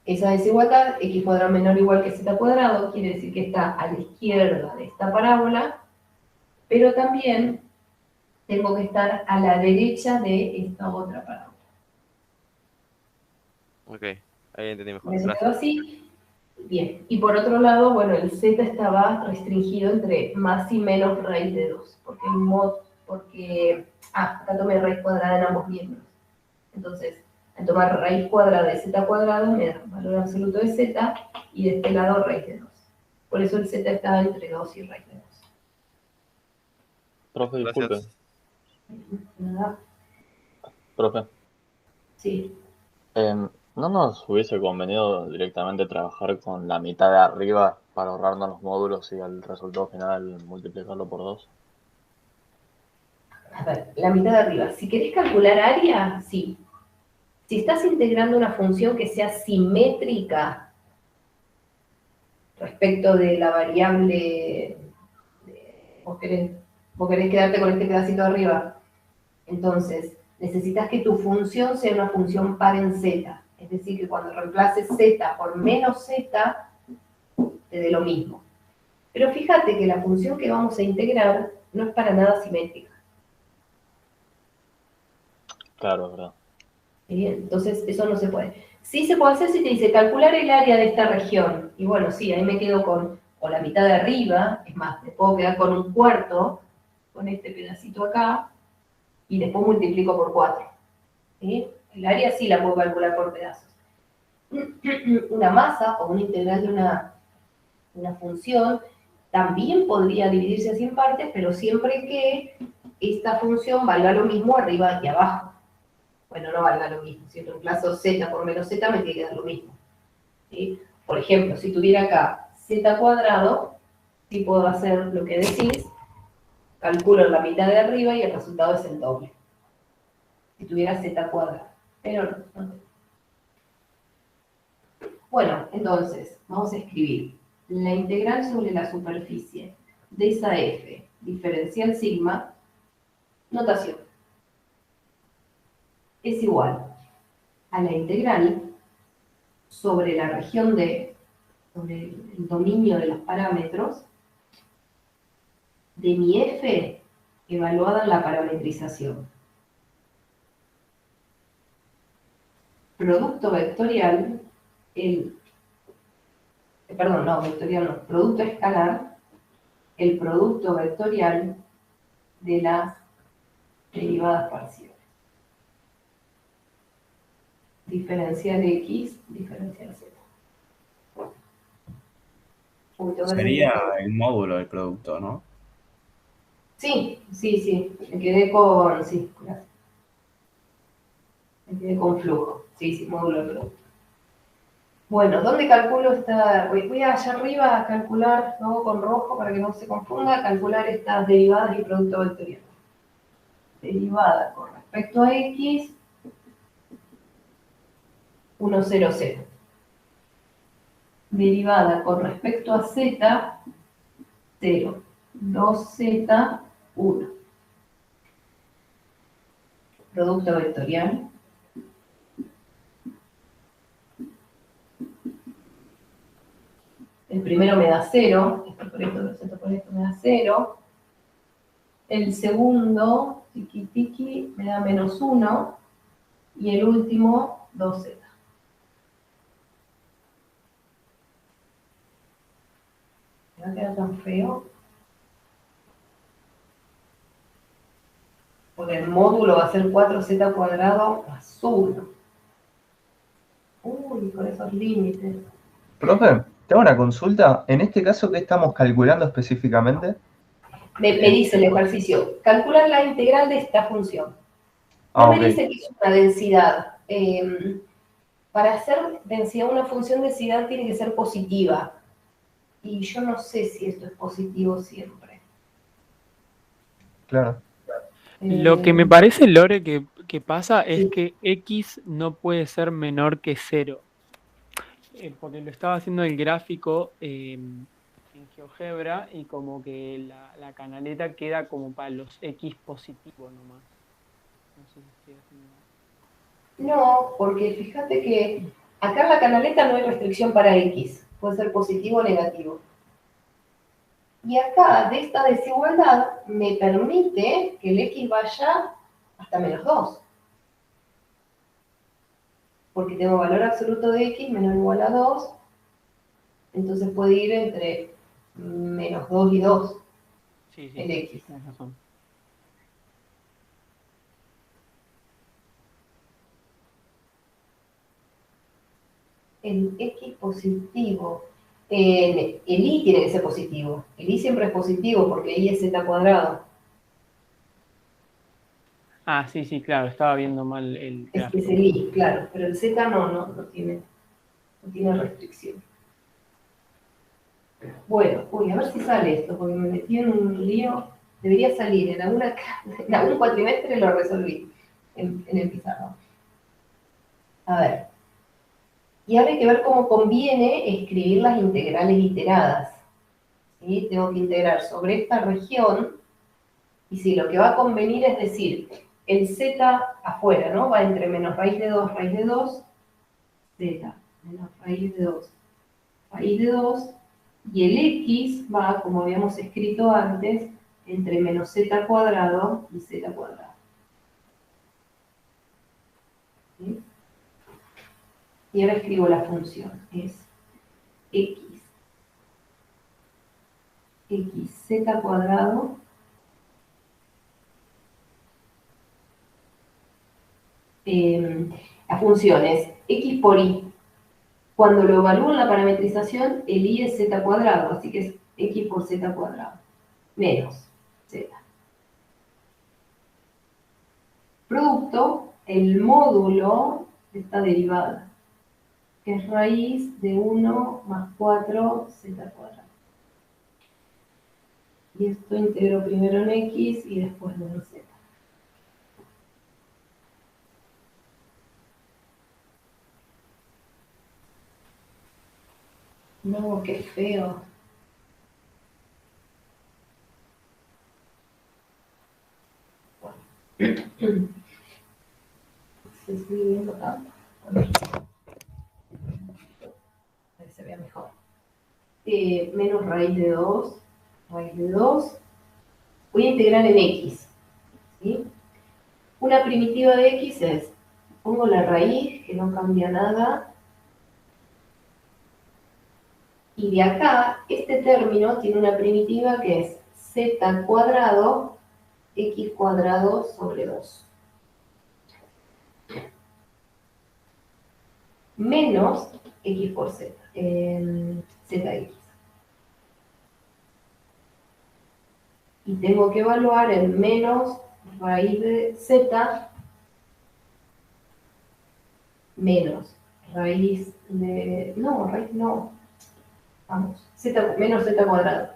esa desigualdad, x cuadrado menor o igual que z cuadrado, quiere decir que está a la izquierda de esta parábola, pero también tengo que estar a la derecha de esta otra parábola. Ok, ahí entendí mejor. ¿Me quedó Gracias. así? Bien. Y por otro lado, bueno, el z estaba restringido entre más y menos raíz de 2, acá tomé raíz cuadrada en ambos miembros. Entonces, al tomar raíz cuadrada de z cuadrado, me da valor absoluto de z, y de este lado raíz de 2. Por eso el z estaba entre 2 y raíz de 2. Profe, disculpe. Gracias. ¿Nada? Profe, Sí. ¿no nos hubiese convenido directamente trabajar con la mitad de arriba para ahorrarnos los módulos y al resultado final multiplicarlo por 2? A ver, la mitad de arriba. Si querés calcular área, sí. Si estás integrando una función que sea simétrica respecto de la variable, vos querés quedarte con este pedacito de arriba, entonces necesitas que tu función sea una función par en z. Es decir, que cuando reemplaces z por menos z, te dé lo mismo. Pero fíjate que la función que vamos a integrar no es para nada simétrica. Claro, es verdad. Bien, entonces eso no se puede. Sí se puede hacer si te dice calcular el área de esta región. Y bueno, sí, ahí me quedo con la mitad de arriba, es más, me puedo quedar con un cuarto, con este pedacito acá, y después multiplico por 4. ¿Sí? El área sí la puedo calcular por pedazos. Una masa o una integral de una función también podría dividirse así en partes, pero siempre que esta función valga lo mismo arriba y abajo. Bueno, no valga lo mismo. Si reemplazo z por menos z, me tiene que dar lo mismo. ¿Sí? Por ejemplo, si tuviera acá z cuadrado, sí puedo hacer lo que decís, calculo la mitad de arriba y el resultado es el doble. Si tuviera z cuadrado. Pero no. Bueno, entonces, vamos a escribir la integral sobre la superficie de esa f diferencial sigma, notación, es igual a la integral sobre la región sobre el dominio de los parámetros de mi f evaluada en la parametrización. Producto vectorial, producto escalar, el producto vectorial de las derivadas parciales. Diferencial x, diferencial z. Sería el módulo del producto, ¿no? Sí. Me quedé con, gracias. Me quedé con flujo. Sí, módulo de producto. Bueno, ¿dónde calculo esta? Voy allá arriba a calcular, lo hago con rojo para que no se confunda, calcular estas derivadas y producto vectorial. Derivada con respecto a x, 1, 0, 0. Derivada con respecto a z, 0, 2z, 1. Producto vectorial. El primero me da 0, esto por esto me da 0. El segundo, tiki tiki, me da menos 1. Y el último, 2z. ¿No queda tan feo? Porque el módulo va a ser 4z cuadrado más 1. Uy, con esos límites. Profe, te hago una consulta. En este caso, ¿qué estamos calculando específicamente? Me dice el ejercicio, calcular la integral de esta función. No me dice que es una densidad. Para hacer densidad una función densidad tiene que ser positiva. Y yo no sé si esto es positivo siempre. Claro. Lo que me parece, Lore, que que pasa es Sí. que x no puede ser menor que 0. Porque lo estaba haciendo el gráfico en GeoGebra y como que la canaleta queda como para los x positivos nomás. No sé si estoy haciendo... No, porque fíjate que acá en la canaleta no hay restricción para X, puede ser positivo o negativo. Y acá, de esta desigualdad, me permite que el X vaya hasta -2. Porque tengo valor absoluto de X menor o igual a 2, entonces puede ir entre -2 y 2 Sí, el X. tienes razón. El X positivo. El Y tiene que ser positivo. El Y siempre es positivo porque Y es Z cuadrado. Ah, sí, claro, estaba viendo mal el Es gráfico. el Y, claro, pero el Z no tiene restricción. Bueno, a ver si sale esto, porque me metí en un lío. Debería salir, en algún cuatrimestre lo resolví en el pizarrón. A ver. Y ahora hay que ver cómo conviene escribir las integrales iteradas. ¿Sí? Tengo que integrar sobre esta región, y si lo que va a convenir es decir, el z afuera, ¿no? Va entre menos raíz de 2, z, menos raíz de 2, raíz de 2, y el x va, como habíamos escrito antes, entre menos z cuadrado y z cuadrado. ¿Sí? Y ahora escribo la función, es z cuadrado la función es x por y. Cuando lo evalúo en la parametrización, el y es z cuadrado, así que es x por z cuadrado, menos z. Producto, el módulo de esta derivada, que es raíz de 1 más 4 z cuadrado. Y esto integro primero en x y después en z. No, qué feo. Se sigue viendo tanto. Para que se vea mejor. Menos raíz de 2. Raíz de 2. Voy a integrar en x. ¿Sí? Una primitiva de x es, pongo la raíz, que no cambia nada, y de acá, este término tiene una primitiva que es z cuadrado, x cuadrado sobre 2. Menos x por z, zx. Y tengo que evaluar el menos raíz de z menos raíz de... No, raíz no. Vamos, z menos z cuadrado.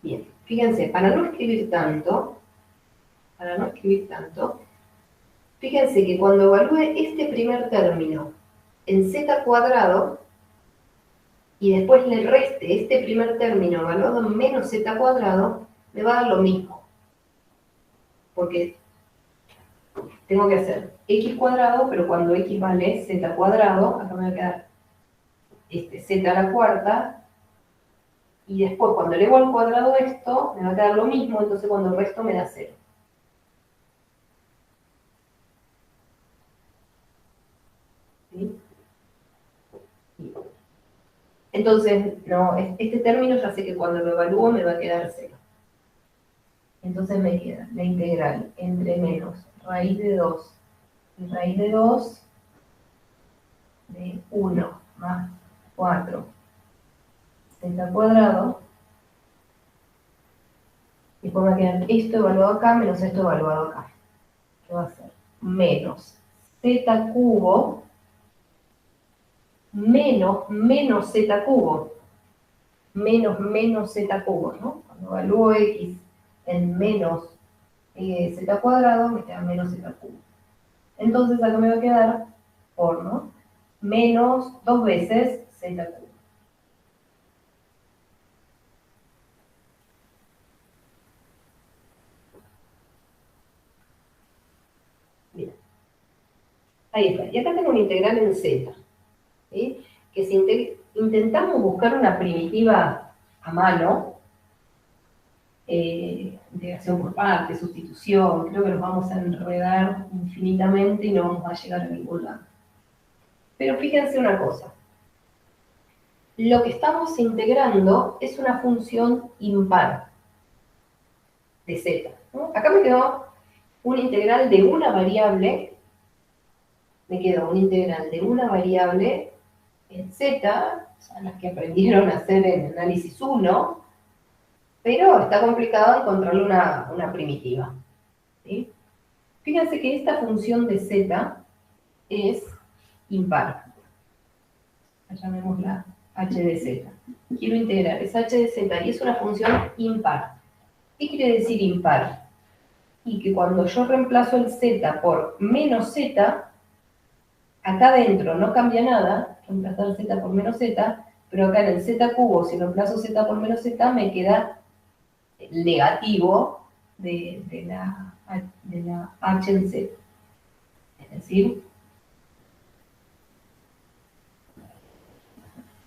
Bien, fíjense, para no escribir tanto, fíjense que cuando evalúe este primer término en z cuadrado y después le reste este primer término evaluado en menos z cuadrado, me va a dar lo mismo. Porque tengo que hacer x cuadrado, pero cuando x vale z cuadrado, acá me va a quedar z a la cuarta, y después cuando elevo al cuadrado esto, me va a quedar lo mismo, entonces cuando el resto me da 0. ¿Sí? Entonces, no, este término ya sé que cuando lo evalúo me va a quedar 0. Entonces me queda la integral entre menos raíz de 2 y raíz de 2 de 1 más 4 z cuadrado Y después me va a quedar esto evaluado acá menos esto evaluado acá. ¿Qué va a ser? Menos z cubo menos z cubo. Menos z cubo, ¿no? Cuando evalúo x en menos z cuadrado, me queda menos z cubo. Entonces acá me va a quedar por, ¿no? Menos 2 veces z cubo. Mira. Ahí está. Y acá tengo una integral en z. ¿Sí? Que si intentamos buscar una primitiva a mano, integración por partes, sustitución, creo que nos vamos a enredar infinitamente y no vamos a llegar a ningún lado. Pero fíjense una cosa. Lo que estamos integrando es una función impar de z, ¿no? Acá me quedó una integral de una variable, en z, o sea, las que aprendieron a hacer en análisis 1, pero está complicado encontrarle una primitiva. ¿Sí? Fíjense que esta función de z es impar. Llamémosla h de z. Quiero integrar, es h de z y es una función impar. ¿Qué quiere decir impar? Y que cuando yo reemplazo el z por menos z, acá adentro no cambia nada, reemplazar z por menos z, pero acá en el z cubo, si reemplazo z por menos z, me queda el negativo de la h en z. Es decir,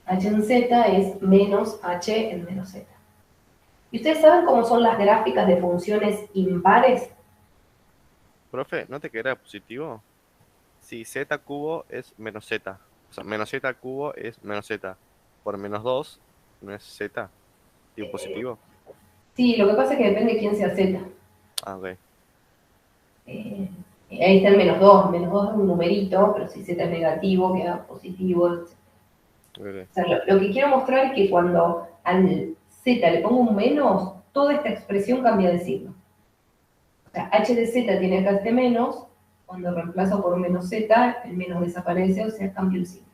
h en z es menos h en menos z. ¿Y ustedes saben cómo son las gráficas de funciones impares? Profe, ¿no te queda positivo? Si z cubo es menos z. O sea, menos z cubo es menos z. Por menos 2 no es z. Digo positivo. Sí, lo que pasa es que depende de quién sea z. Ah, ok. Ahí está el menos 2. Menos 2 es un numerito, pero si z es negativo, queda positivo, etc. Ok. O sea, lo que quiero mostrar es que cuando al z le pongo un menos, toda esta expresión cambia de signo. O sea, h de z tiene acá este menos, cuando reemplazo por menos z, el menos desaparece, o sea, cambia el signo.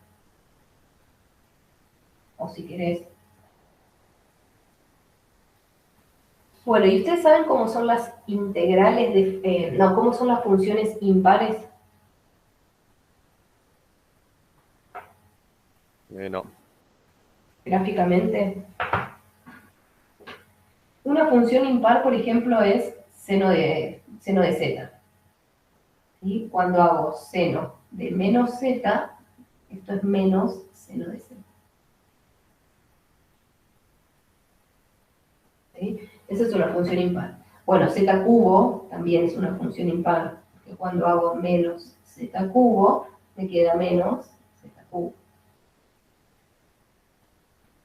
O si querés. Bueno, ¿y ustedes saben cómo son las integrales de... cómo son las funciones impares? No. Gráficamente. Una función impar, por ejemplo, es seno de z. ¿Sí? Cuando hago seno de menos z, esto es menos seno de z. ¿Sí? Esa es una función impar. Bueno, z cubo también es una función impar, porque cuando hago menos z cubo, me queda menos z cubo.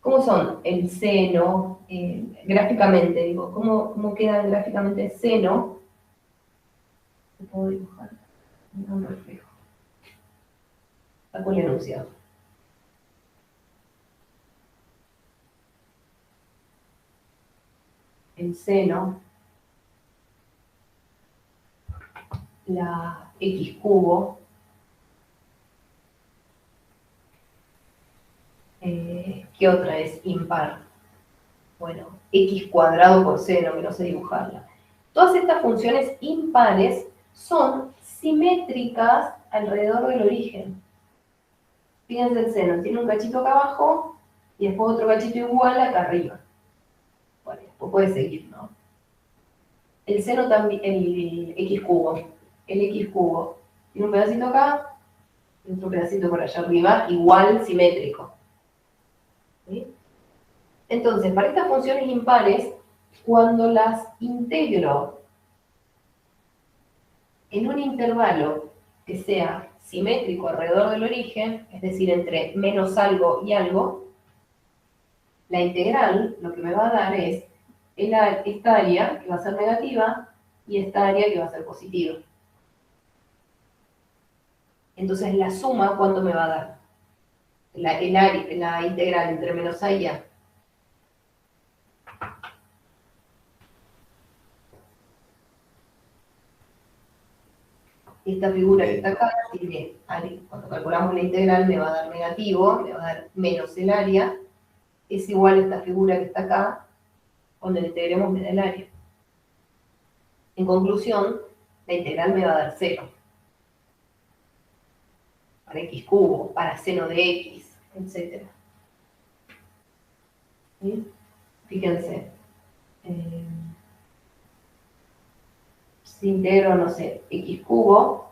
¿Cómo son el seno? Gráficamente, digo, ¿cómo queda gráficamente el seno? ¿Lo puedo dibujar? Un reflejo. Saco el enunciado. El seno, la x cubo, ¿qué otra es impar? Bueno, x cuadrado por seno, que no sé dibujarla. Todas estas funciones impares son simétricas alrededor del origen. Fíjense el seno, tiene un cachito acá abajo y después otro cachito igual acá arriba. Bueno, después puede seguir, ¿no? El seno también, el x cubo. El x cubo tiene un pedacito acá y otro pedacito por allá arriba, igual simétrico. ¿Sí? Entonces, para estas funciones impares, cuando las integro en un intervalo que sea simétrico alrededor del origen, es decir, entre menos algo y algo, la integral lo que me va a dar es esta área que va a ser negativa y esta área que va a ser positiva. Entonces, la suma, ¿cuánto me va a dar? La integral entre menos a y a. esta figura que está acá, cuando calculamos la integral me va a dar negativo, me va a dar menos el área, es igual a esta figura que está acá, cuando la integremos me da el área. En conclusión, la integral me va a dar 0. Para x cubo, para seno de x, etc. ¿Sí? Fíjense. Si integro, no sé, x cubo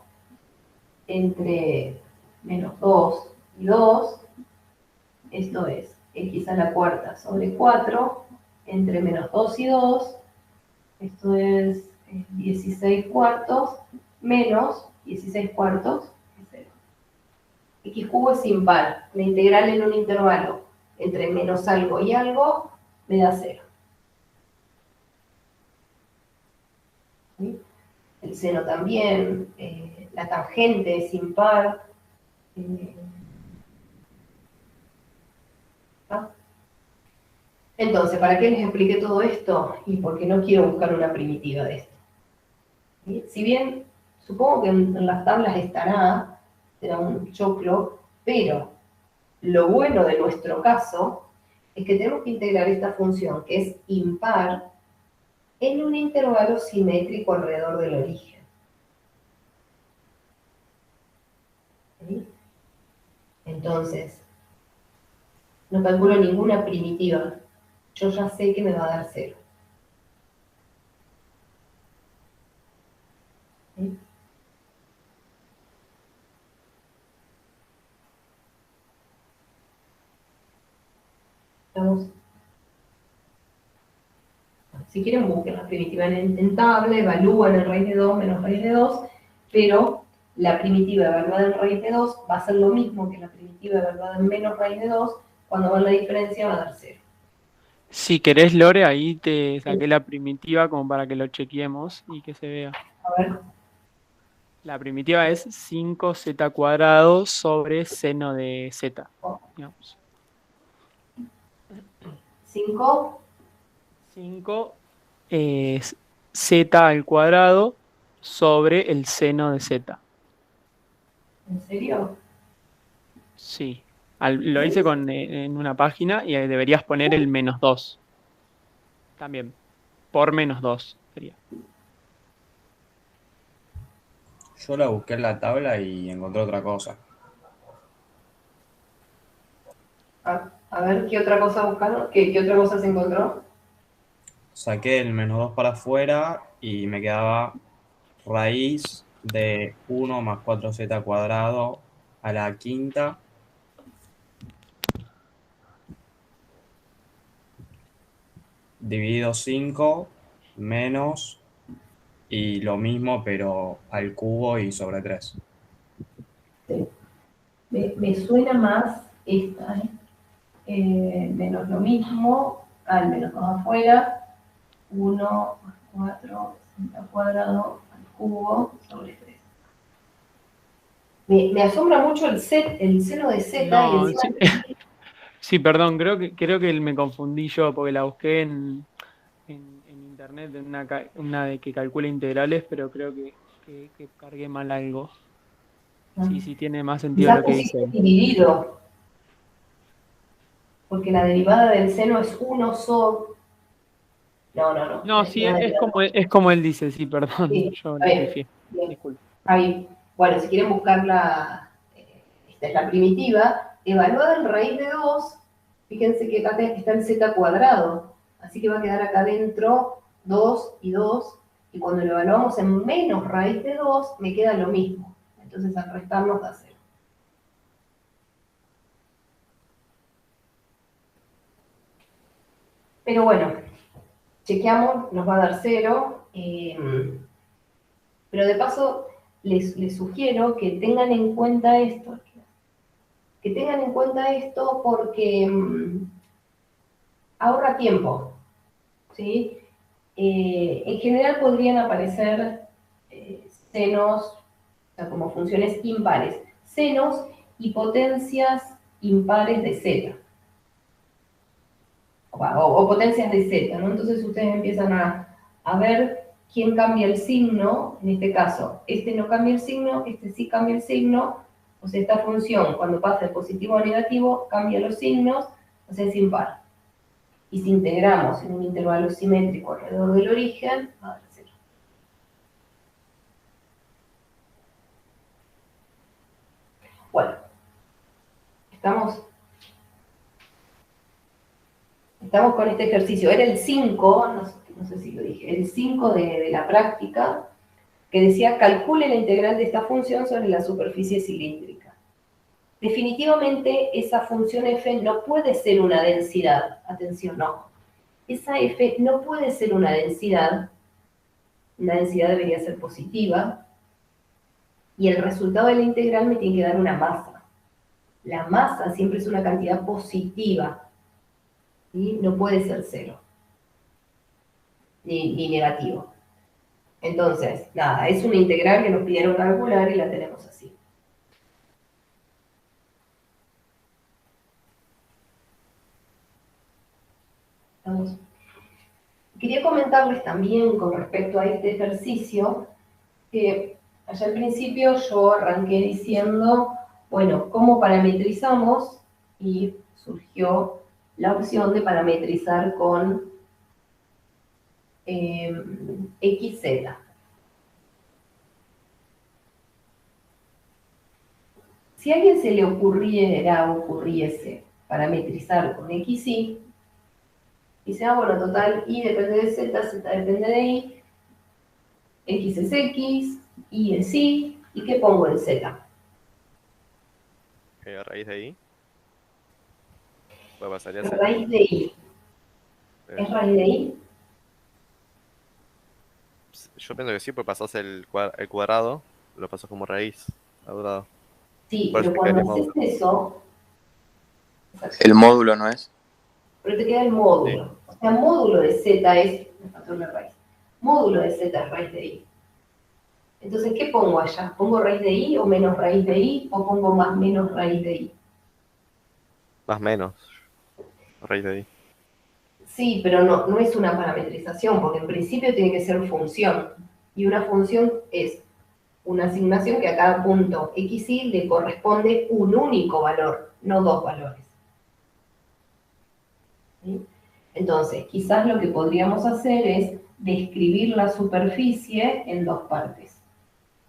entre menos 2 y 2, esto es x a la cuarta sobre 4, entre menos 2 y 2, esto es 16 cuartos, menos 16 cuartos, es 0. X cubo es impar, la integral en un intervalo entre menos algo y algo me da 0. ¿Sí? El seno también, la tangente es impar. ¿Ah? Entonces, ¿para qué les expliqué todo esto? Y porque no quiero buscar una primitiva de esto. ¿Sí? Si bien, supongo que en las tablas estará, será un choclo, pero lo bueno de nuestro caso es que tenemos que integrar esta función, que es impar, en un intervalo simétrico alrededor del origen. ¿Sí? Entonces, no calculo ninguna primitiva. Yo ya sé que me va a dar 0. ¿Sí? ¿Estamos? Si quieren, busquen la primitiva en tabla, evalúan en raíz de 2 menos raíz de 2, pero la primitiva evaluada en raíz de 2 va a ser lo mismo que la primitiva evaluada en menos raíz de 2, cuando van la diferencia va a dar 0. Si querés, Lore, ahí te saqué la primitiva como para que lo chequeemos y que se vea. A ver, La primitiva es 5z² sobre seno de z, digamos. 5, 5 es z² sobre el seno de z. ¿en serio? Sí. Lo hice en una página y ahí deberías poner el -2. También. Por -2 sería. Yo la busqué en la tabla y encontré otra cosa. A ver, ¿qué otra cosa buscaron? ¿Qué otra cosa se encontró? Saqué el -2 para afuera y me quedaba raíz de 1 más 4z² a la quinta dividido 5 menos y lo mismo pero al cubo y sobre 3. Sí. Me suena más esta, menos lo mismo, al menos 2 afuera, 1 más 4, z² al cubo sobre 3. Me asombra mucho el seno de z No, y encima... sí, perdón, creo que me confundí yo porque la busqué en internet en una de que calcula integrales, pero creo que cargué mal algo. Sí, tiene más sentido Quizás lo que pusiste dicen. dividido, porque la derivada del seno es 1 sobre... No. No, sí, es como él dice, sí, perdón, Sí, yo está le bien, pifié. bien. Disculpe. Ahí. Bueno, si quieren buscarla, esta es la primitiva, evaluada en raíz de 2, fíjense que acá está el z², así que va a quedar acá adentro 2 y 2, y cuando lo evaluamos en menos raíz de 2, me queda lo mismo. Entonces al restarnos da 0. Pero bueno, chequeamos, nos va a dar 0, pero de paso les sugiero que tengan en cuenta esto. Que tengan en cuenta esto porque ahorra tiempo, ¿sí? En general podrían aparecer senos, o sea, como funciones impares, senos y potencias impares de z, o potencias de z, ¿no? Entonces ustedes empiezan a ver quién cambia el signo. En este caso, este no cambia el signo, este sí cambia el signo. O sea, esta función, cuando pasa de positivo a negativo, cambia los signos, o sea, es impar. Y si integramos en un intervalo simétrico alrededor del origen, va a dar 0. Bueno, estamos con este ejercicio. Era el 5, no sé si lo dije, el 5 de la práctica, que decía, calcule la integral de esta función sobre la superficie cilíndrica. Definitivamente esa función f no puede ser una densidad. Atención, no. Esa f no puede ser una densidad. Una densidad debería ser positiva. Y el resultado de la integral me tiene que dar una masa. La masa siempre es una cantidad positiva. ¿Sí? No puede ser 0. Ni negativo. Entonces, nada, es una integral que nos pidieron calcular y la tenemos así. ¿Estamos? Quería comentarles también con respecto a este ejercicio que allá al principio yo arranqué diciendo, bueno, ¿cómo parametrizamos? Y surgió la opción de parametrizar con XZ. Si a alguien se le ocurriese parametrizar con XY, dice, bueno, total, Y depende de Z, Z depende de Y, X es X, Y es Y, ¿y qué pongo en Z? A raíz de ahí, pues pasaría a La ser raíz de Y. ¿Es raíz de Y? Yo pienso que sí, pues pasás el cuadrado, lo pasas como raíz al lado. Sí, Por eso pero te cuando quedaría haces módulo. eso, El módulo no es. pero te queda el módulo. Sí. O sea, módulo de Z es, me faltó una raíz, módulo de Z es raíz de Y. Entonces, ¿qué pongo allá? ¿Pongo raíz de Y o menos raíz de Y o pongo más menos raíz de Y? Más menos, raíz de ahí. Sí, pero no es una parametrización, porque en principio tiene que ser función. Y una función es una asignación que a cada punto XY le corresponde un único valor, no dos valores. ¿Sí? Entonces, quizás lo que podríamos hacer es describir la superficie en dos partes.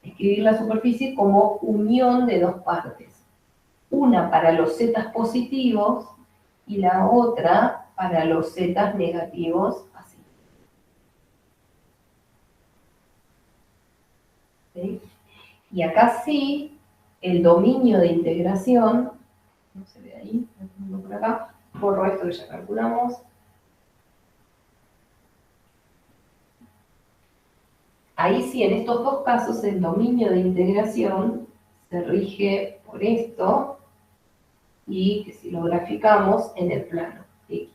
Escribir la superficie como unión de dos partes. Una para los zetas positivos y la otra para los zetas negativos, así. ¿Sí? Y acá sí, el dominio de integración, no se ve ahí, lo pongo por acá, borro esto que ya calculamos. Ahí sí, en estos dos casos, el dominio de integración se rige por esto, y que si lo graficamos en el plano X.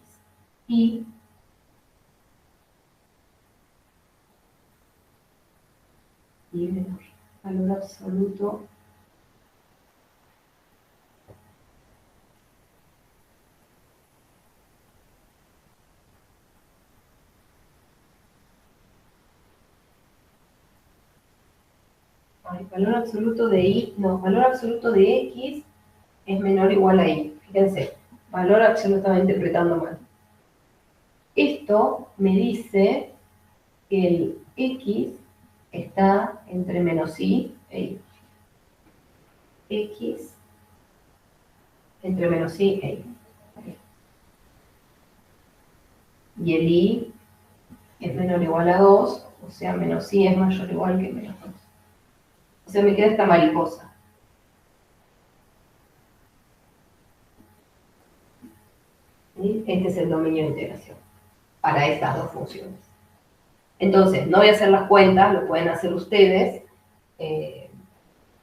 Y menor valor absoluto valor absoluto de Y, no, valor absoluto de X es menor o igual a Y. Fíjense, valor, yo lo estaba interpretando mal. Esto me dice que el X está entre menos Y e Y. X entre menos Y e Y. Y el Y es menor o igual a 2, o sea, menos Y es mayor o igual que menos 2. O sea, me queda esta mariposa. ¿Sí? Este es el dominio de integración para estas dos funciones. Entonces, no voy a hacer las cuentas, lo pueden hacer ustedes.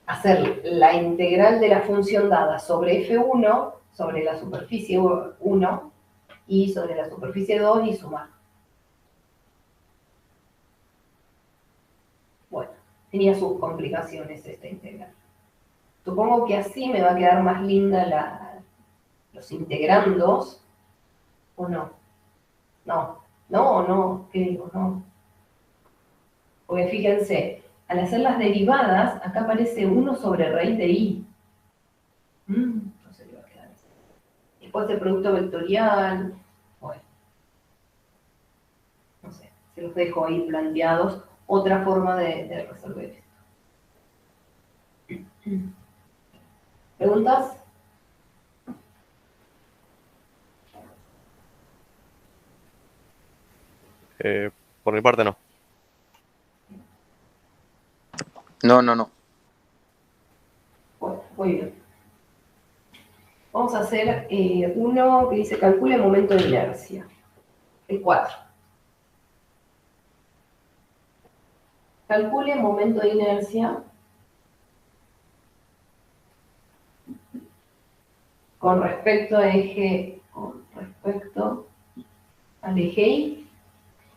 Hacer la integral de la función dada sobre F1, sobre la superficie 1, y sobre la superficie 2 y sumar. Bueno, tenía sus complicaciones esta integral. Supongo que así me va a quedar más linda los integrandos, ¿o no? No, no, ¿qué digo? No. Porque fíjense, al hacer las derivadas, acá aparece 1 sobre raíz de i. No sé qué va a quedar. Después el producto vectorial. Bueno, no sé, se los dejo ahí planteados. Otra forma de resolver esto. ¿Preguntas? Por mi parte no. No. Bueno, muy bien. Vamos a hacer uno que dice calcule el momento de inercia. El 4. Calcule momento de inercia con respecto al eje Y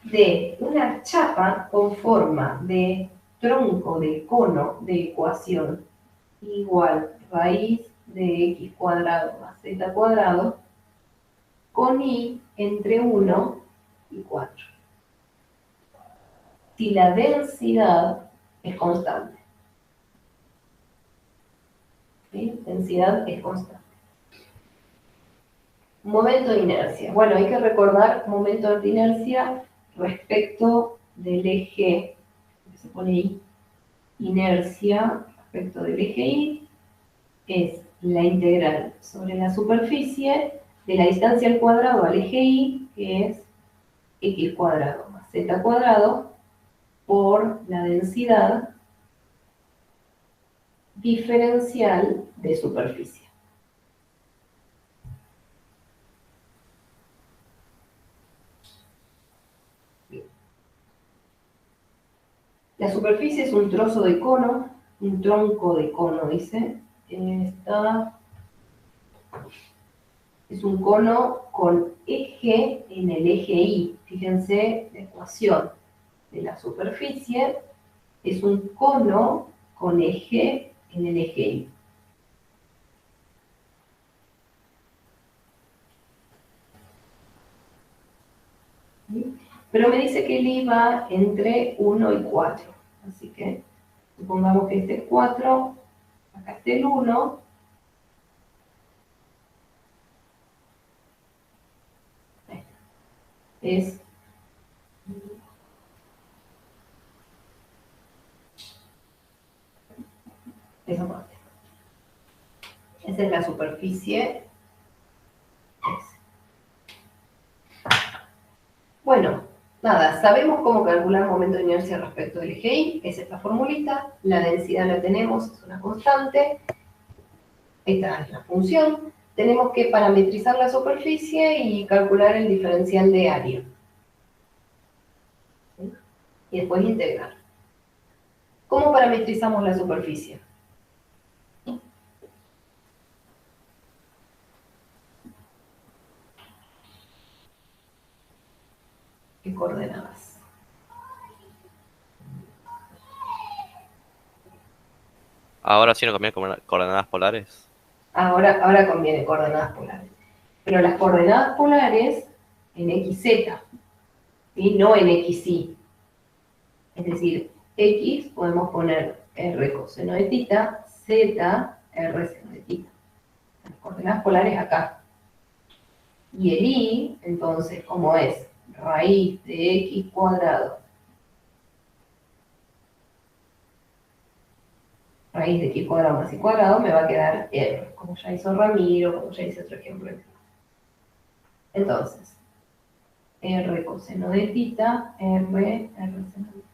de una chapa con forma de tronco de cono de ecuación igual raíz de x cuadrado más z cuadrado con y entre 1 y 4. Si la densidad es constante. ¿Sí? Densidad es constante. Momento de inercia. Bueno, hay que recordar momento de inercia respecto del eje, que se pone ahí, inercia respecto del eje Y, es la integral sobre la superficie de la distancia al cuadrado al eje Y, que es x cuadrado más z cuadrado, por la densidad diferencial de superficie. La superficie es un trozo de cono, un tronco de cono, dice. Es un cono con eje en el eje Y. Fíjense, la ecuación de la superficie es un cono con eje en el eje Y. ¿Sí? Pero me dice que el I va entre 1 y 4. Así que supongamos que este es 4, acá está el 1. Es esa parte. Esa es la superficie. Bueno, nada, sabemos cómo calcular el momento de inercia respecto del eje Y, es esta formulita, la densidad la tenemos, es una constante, esta es la función, tenemos que parametrizar la superficie y calcular el diferencial de área. ¿Sí? Y después integrar. ¿Cómo parametrizamos la superficie? ¿Qué coordenadas? Ahora sí no conviene coordenadas polares. Ahora conviene coordenadas polares. Pero las coordenadas polares en XZ, ¿sí? No en XY. Es decir, X podemos poner R coseno de tita, Z, R seno de tita. Las coordenadas polares acá. Y el Y, entonces, como es raíz de X cuadrado, raíz de X cuadrado más Y cuadrado, me va a quedar R, como ya hizo Ramiro, como ya hice otro ejemplo. Entonces, R coseno de tita, R seno de tita.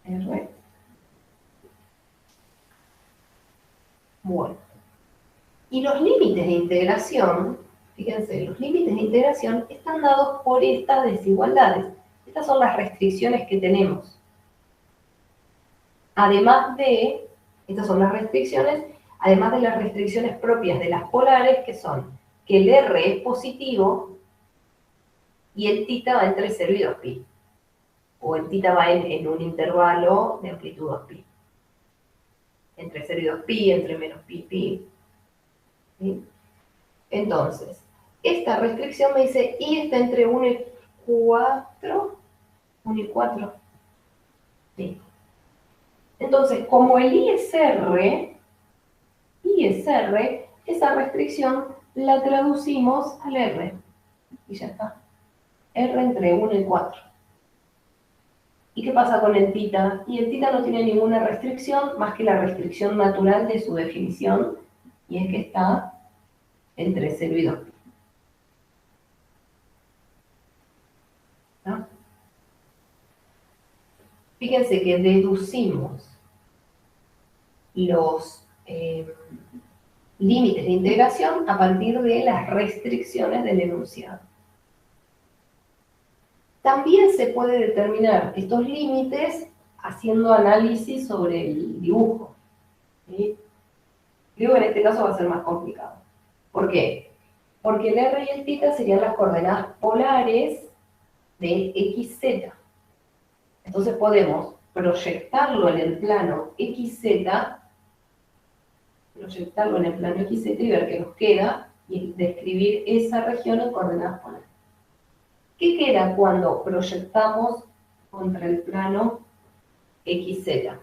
R. Bueno. Y los límites de integración, fíjense, los límites de integración están dados por estas desigualdades. Estas son las restricciones que tenemos. Además de, estas son las restricciones, además de las restricciones propias de las polares, que son que el R es positivo y el tita va entre 0 y 2pi. O el tita va en un intervalo de amplitud 2pi. Entre 0 y 2pi, entre menos pi. ¿Sí? Entonces, esta restricción me dice, y está entre 1 y 4, 1 y 4, ¿Sí? Entonces, como el ISR, esa restricción la traducimos al R. Y ya está. R entre 1 y 4. ¿Y qué pasa con el θ? Y el θ no tiene ninguna restricción más que la restricción natural de su definición, y es que está entre 0 y 2. ¿No? Fíjense que deducimos los límites de integración a partir de las restricciones del enunciado. También se puede determinar estos límites haciendo análisis sobre el dibujo. ¿Sí? Creo que en este caso va a ser más complicado. ¿Por qué? Porque el R y el θ serían las coordenadas polares de XZ. Entonces podemos proyectarlo en el plano XZ, y ver qué nos queda y describir esa región en coordenadas polares. ¿Qué queda cuando proyectamos contra el plano XZ?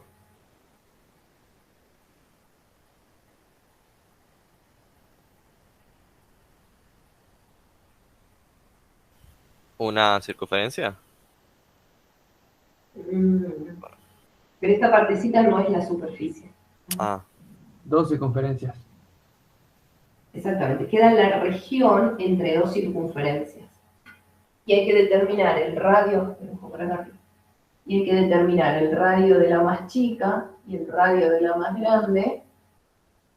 ¿Una circunferencia? Pero esta partecita no es la superficie. Ah, 2 circunferencias. Exactamente, queda la región entre dos circunferencias. Y hay que determinar el radio, y hay que determinar el radio de la más chica y el radio de la más grande.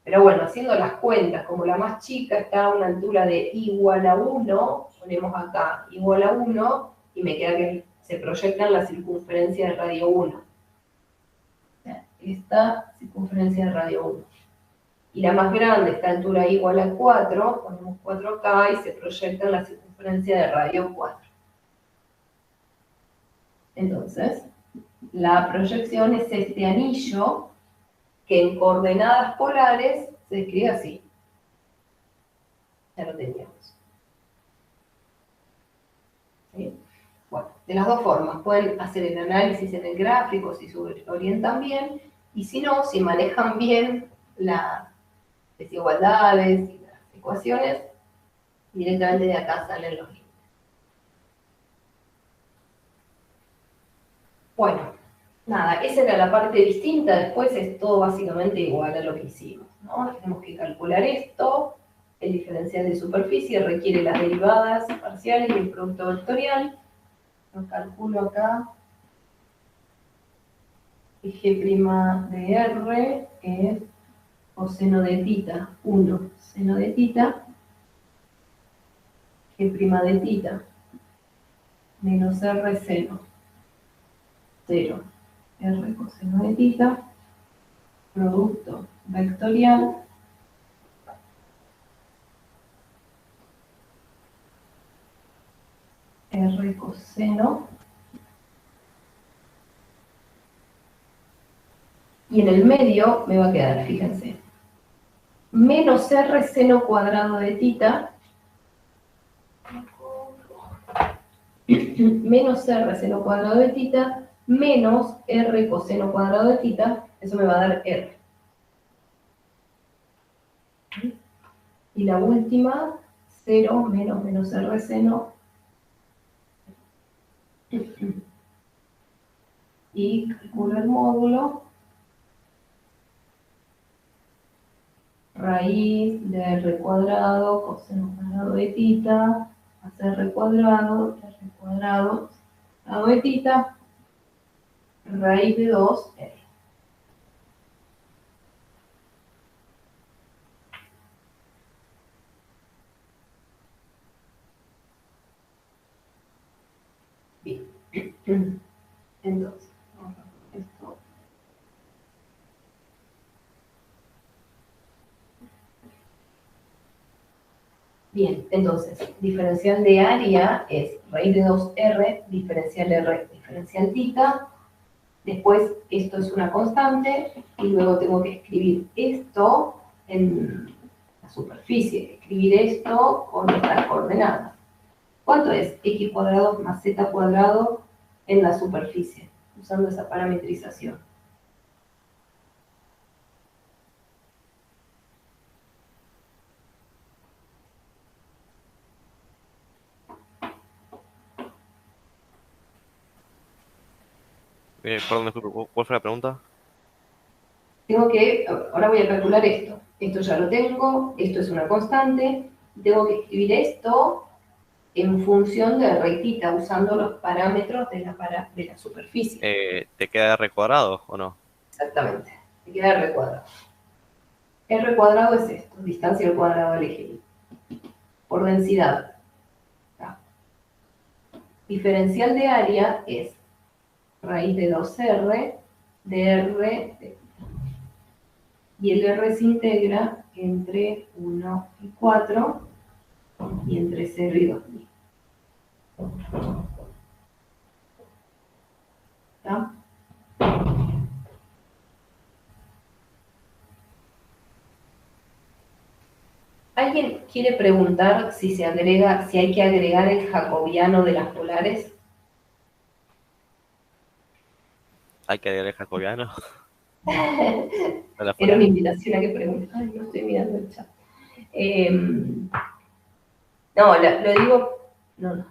Pero bueno, haciendo las cuentas, como la más chica está a una altura de igual a 1, ponemos acá igual a 1, y me queda que se proyecta en la circunferencia de radio 1. Esta circunferencia de radio 1. Y la más grande está a altura igual a 4, ponemos 4 acá y se proyecta en la circunferencia de radio 4. Entonces, la proyección es este anillo que en coordenadas polares se escribe así. Ya lo teníamos. ¿Sí? Bueno, de las dos formas. Pueden hacer el análisis en el gráfico si se orientan bien, y si no, si manejan bien las desigualdades y las ecuaciones, directamente de acá salen los límites. Bueno, nada, esa era la parte distinta. Después es todo básicamente igual a lo que hicimos, ¿no? Tenemos que calcular esto. El diferencial de superficie requiere las derivadas parciales y el producto vectorial. Lo calculo acá. G' de R, que es coseno de θ, 1 seno de θ, G' de θ, menos R seno, 0, R coseno de θ, producto vectorial, R coseno, y en el medio me va a quedar, fíjense, menos R seno cuadrado de θ, menos R seno cuadrado de θ, menos R coseno cuadrado de θ, eso me va a dar R. Y la última, 0 menos R seno. Y calculo el módulo. Raíz de R cuadrado, coseno cuadrado de θ, más R cuadrado lado de θ, raíz de 2R. Bien. Entonces, esto. Bien, entonces, diferencial de área es raíz de 2R, diferencial R, diferencial θ. Después, esto es una constante, y luego tengo que escribir esto en la superficie, escribir esto con estas coordenadas. ¿Cuánto es x cuadrado más z cuadrado en la superficie? usando esa parametrización. Perdón, disculpe, ¿cuál fue la pregunta? Ahora voy a calcular esto. Esto ya lo tengo, esto es una constante. Tengo que escribir esto en función de rectita, usando los parámetros de la superficie. ¿Te queda R cuadrado o no? Exactamente. Me queda R cuadrado. R cuadrado es esto, distancia al cuadrado elegible. Por densidad. ¿Está? Diferencial de área es raíz de 2R de R, y el R se integra entre 1 y 4 y entre 0 y 2.000. ¿Está? ¿Alguien quiere preguntar si si hay que agregar el jacobiano de las polares? ¿Hay que agregar el jacobiano? Era una invitación a que pregunte. Ay, no estoy mirando el chat. No, lo digo, no.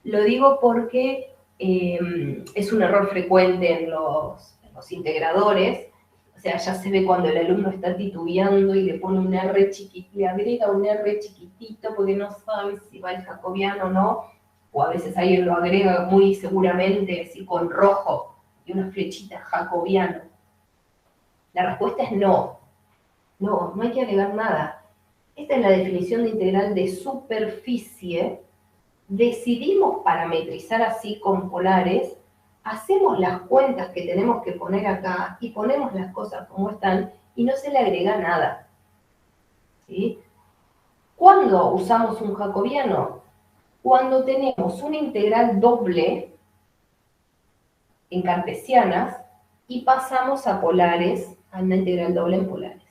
Lo digo porque es un error frecuente en los integradores. O sea, ya se ve cuando el alumno está titubeando y le pone un R chiquitito, le agrega un R chiquitito porque no sabe si va el jacobiano o no. O a veces alguien lo agrega muy seguramente, así con rojo y una flechita jacobiano. La respuesta es no. No, no hay que agregar nada. Esta es la definición de integral de superficie. Decidimos parametrizar así con polares, hacemos las cuentas que tenemos que poner acá y ponemos las cosas como están y no se le agrega nada. ¿Sí? ¿Cuándo usamos un jacobiano? Cuando tenemos una integral doble en cartesianas y pasamos a polares, a una integral doble en polares.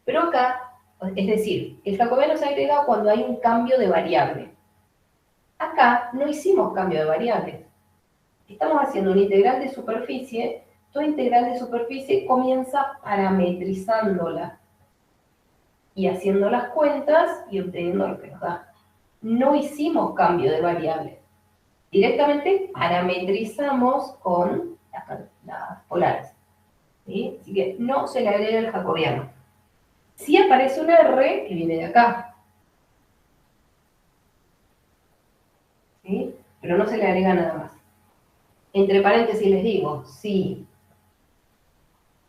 Pero acá, es decir, el jacobiano se agrega cuando hay un cambio de variable. Acá no hicimos cambio de variables. Estamos haciendo una integral de superficie. Toda integral de superficie comienza parametrizándola y haciendo las cuentas y obteniendo lo que nos da. No hicimos cambio de variables. Directamente parametrizamos con las polares. ¿Sí? Así que no se le agrega el jacobiano. Sí aparece un R que viene de acá. ¿Sí? Pero no se le agrega nada más. Entre paréntesis les digo, si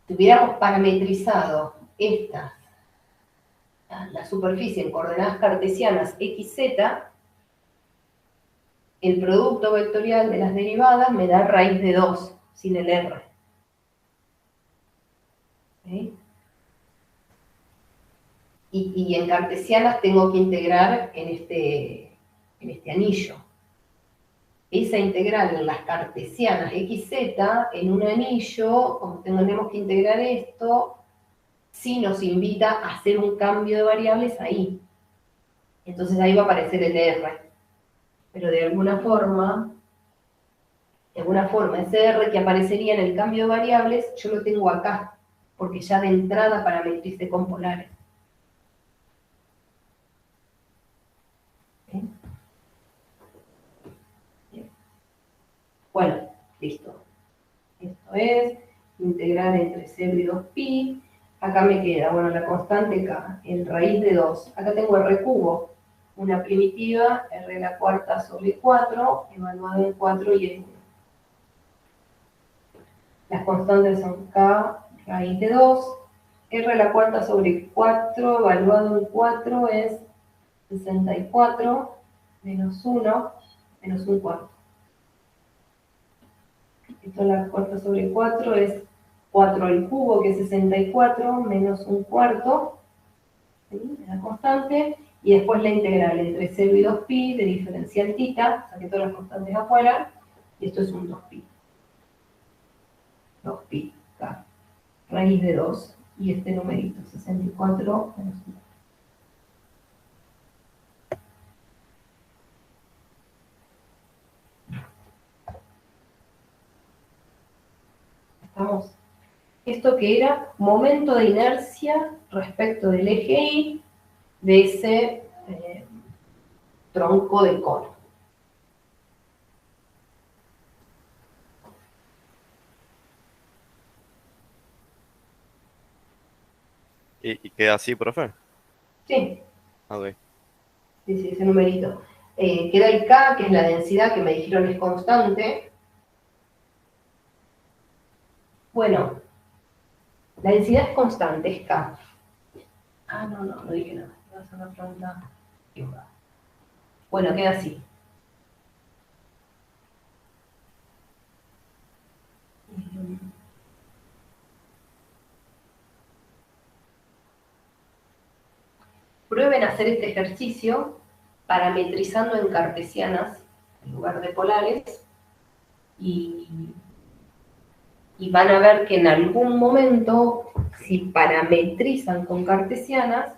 tuviéramos parametrizado la superficie en coordenadas cartesianas xz, el producto vectorial de las derivadas me da raíz de 2, sin el R. ¿Sí? Y en cartesianas tengo que integrar en este anillo. Esa integral en las cartesianas xz, en un anillo, como tenemos que integrar esto, sí nos invita a hacer un cambio de variables ahí. Entonces ahí va a aparecer el R. Pero de alguna forma, ese R que aparecería en el cambio de variables, yo lo tengo acá, porque ya de entrada parametricé con polares. ¿Sí? Bien. Bueno, listo. Esto es integral entre 0 y 2pi. Acá me queda, bueno, la constante K, el raíz de 2. Acá tengo R cubo, una primitiva, R a la cuarta sobre 4, evaluado en 4 y en 1. Las constantes son K, raíz de 2, R a la cuarta sobre 4, evaluado en 4 es 64, menos 1, menos un cuarto. Esto a la cuarta sobre 4 es 4 al cubo, que es 64, menos un cuarto, ¿sí? La constante, y después la integral entre 0 y 2pi de diferencial tita, saqué todas las constantes afuera, y esto es un 2pi. 2pi, K, raíz de 2, y este numerito, 64 menos 1. ¿Estamos? Esto que era momento de inercia respecto del eje Y de ese tronco de cono. ¿Y queda así, profe? Sí, Ok. sí, ese numerito. Queda el K, que es la densidad que me dijeron es constante. Bueno, la densidad es constante, es K. Ah, no dije nada. Voy a hacer una pregunta. Bueno, queda así. Prueben hacer este ejercicio parametrizando en cartesianas en lugar de polares y van a ver que en algún momento, si parametrizan con cartesianas,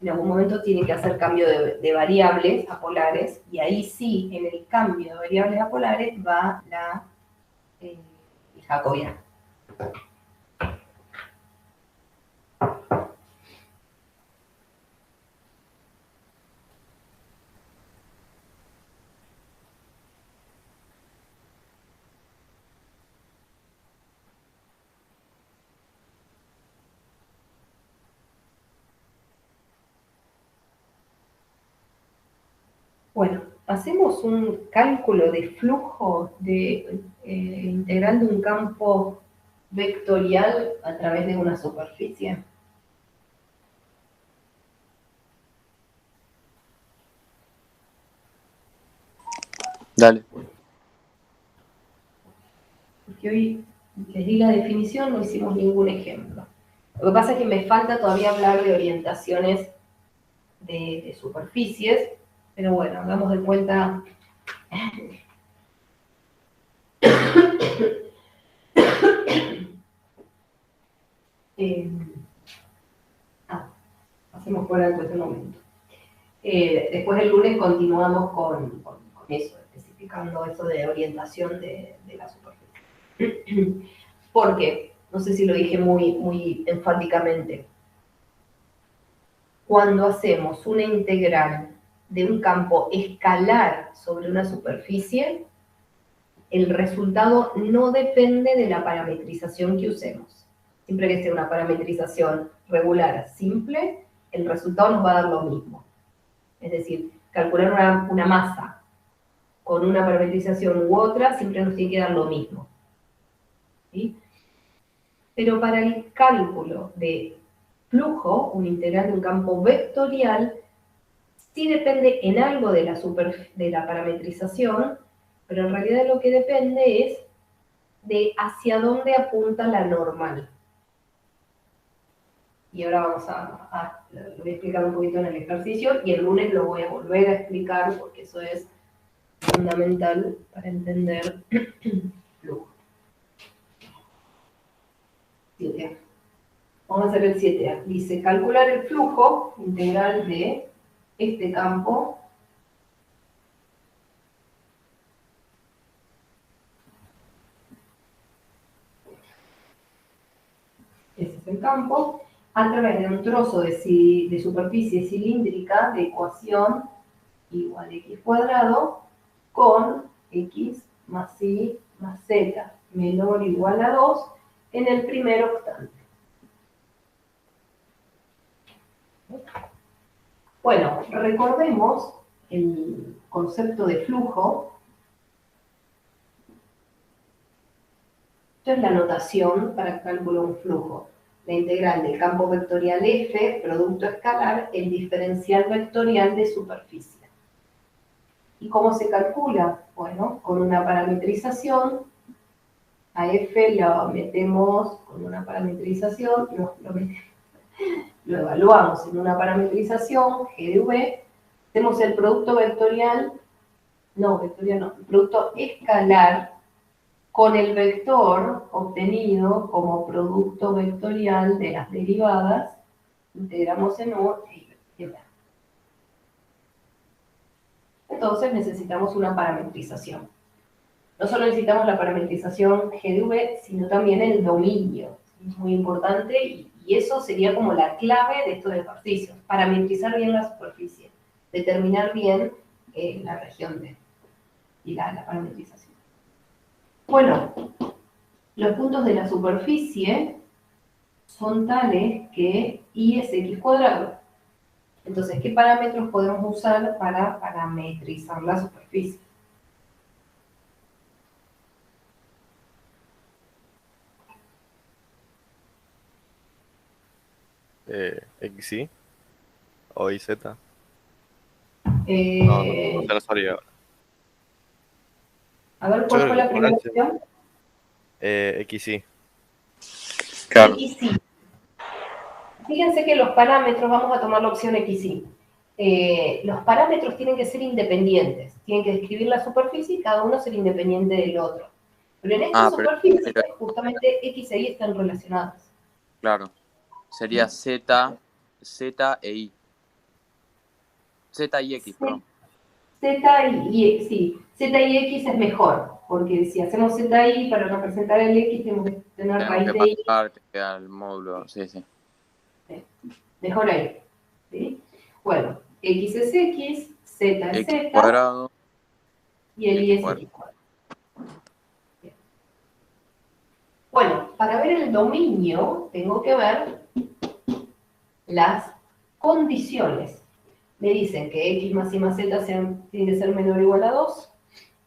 en algún momento tienen que hacer cambio de variables a polares, y ahí sí, en el cambio de variables a polares va la jacobiana. Bueno, hacemos un cálculo de flujo de integral de un campo vectorial a través de una superficie. Dale. Porque hoy les di la definición, no hicimos ningún ejemplo. Lo que pasa es que me falta todavía hablar de orientaciones de superficies, pero bueno, hagamos de cuenta. Hacemos por alto este momento. Después el lunes continuamos con eso, especificando eso de orientación de la superficie. Porque, no sé si lo dije muy enfáticamente, cuando hacemos una integral de un campo escalar sobre una superficie, el resultado no depende de la parametrización que usemos. Siempre que sea una parametrización regular simple, el resultado nos va a dar lo mismo. Es decir, calcular una masa con una parametrización u otra siempre nos tiene que dar lo mismo. ¿Sí? Pero para el cálculo de flujo, un integral de un campo vectorial, sí depende en algo de la parametrización, pero en realidad lo que depende es de hacia dónde apunta la normal. Y ahora vamos lo voy a explicar un poquito en el ejercicio, y el lunes lo voy a volver a explicar, porque eso es fundamental para entender flujo. 7A. Vamos a hacer el 7A. Dice, calcular el flujo integral de este campo ese es el campo, a través de un trozo de superficie cilíndrica de ecuación igual a x cuadrado con x más y más z menor o igual a 2 en el primer octante. Bueno, recordemos el concepto de flujo. Esta es la notación para cálculo de un flujo. La integral del campo vectorial F, producto escalar, el diferencial vectorial de superficie. ¿Y cómo se calcula? Bueno, con una parametrización. A F lo metemos con una parametrización, lo evaluamos en una parametrización, G de V, tenemos el producto vectorial, el producto escalar con el vector obtenido como producto vectorial de las derivadas, integramos en U y V. Entonces necesitamos una parametrización. no solo necesitamos la parametrización G de V, sino también el dominio. Es muy importante y eso sería como la clave de estos ejercicios. Parametrizar bien la superficie, determinar bien la región D y la parametrización. Bueno, los puntos de la superficie son tales que I es X cuadrado. Entonces, ¿qué parámetros podemos usar para parametrizar la superficie? XY o YZ. Eh, No se lo sabría. A ver, Yo ¿cuál creo fue que la primera igual opción? XY. Claro. XY. Fíjense que los parámetros, vamos a tomar la opción XY. Los parámetros tienen que ser independientes, tienen que describir la superficie y cada uno ser independiente del otro. Pero en esta superficie, justamente X e Y están relacionadas. Claro. Sería Z e Y. Z y X, perdón. Z y sí, Z y X es mejor, porque si hacemos Z y para representar el X tenemos que tener Tenemos raíz que de Y. pasar al módulo, sí. Mejor ahí. ¿Sí? Bueno, X es X, Z es X Z, cuadrado. y el Y es cuadrado. X cuadrado. Bien. Bueno, para ver el dominio tengo que ver las condiciones. Me dicen que X más Y más Z tiene que ser menor o igual a 2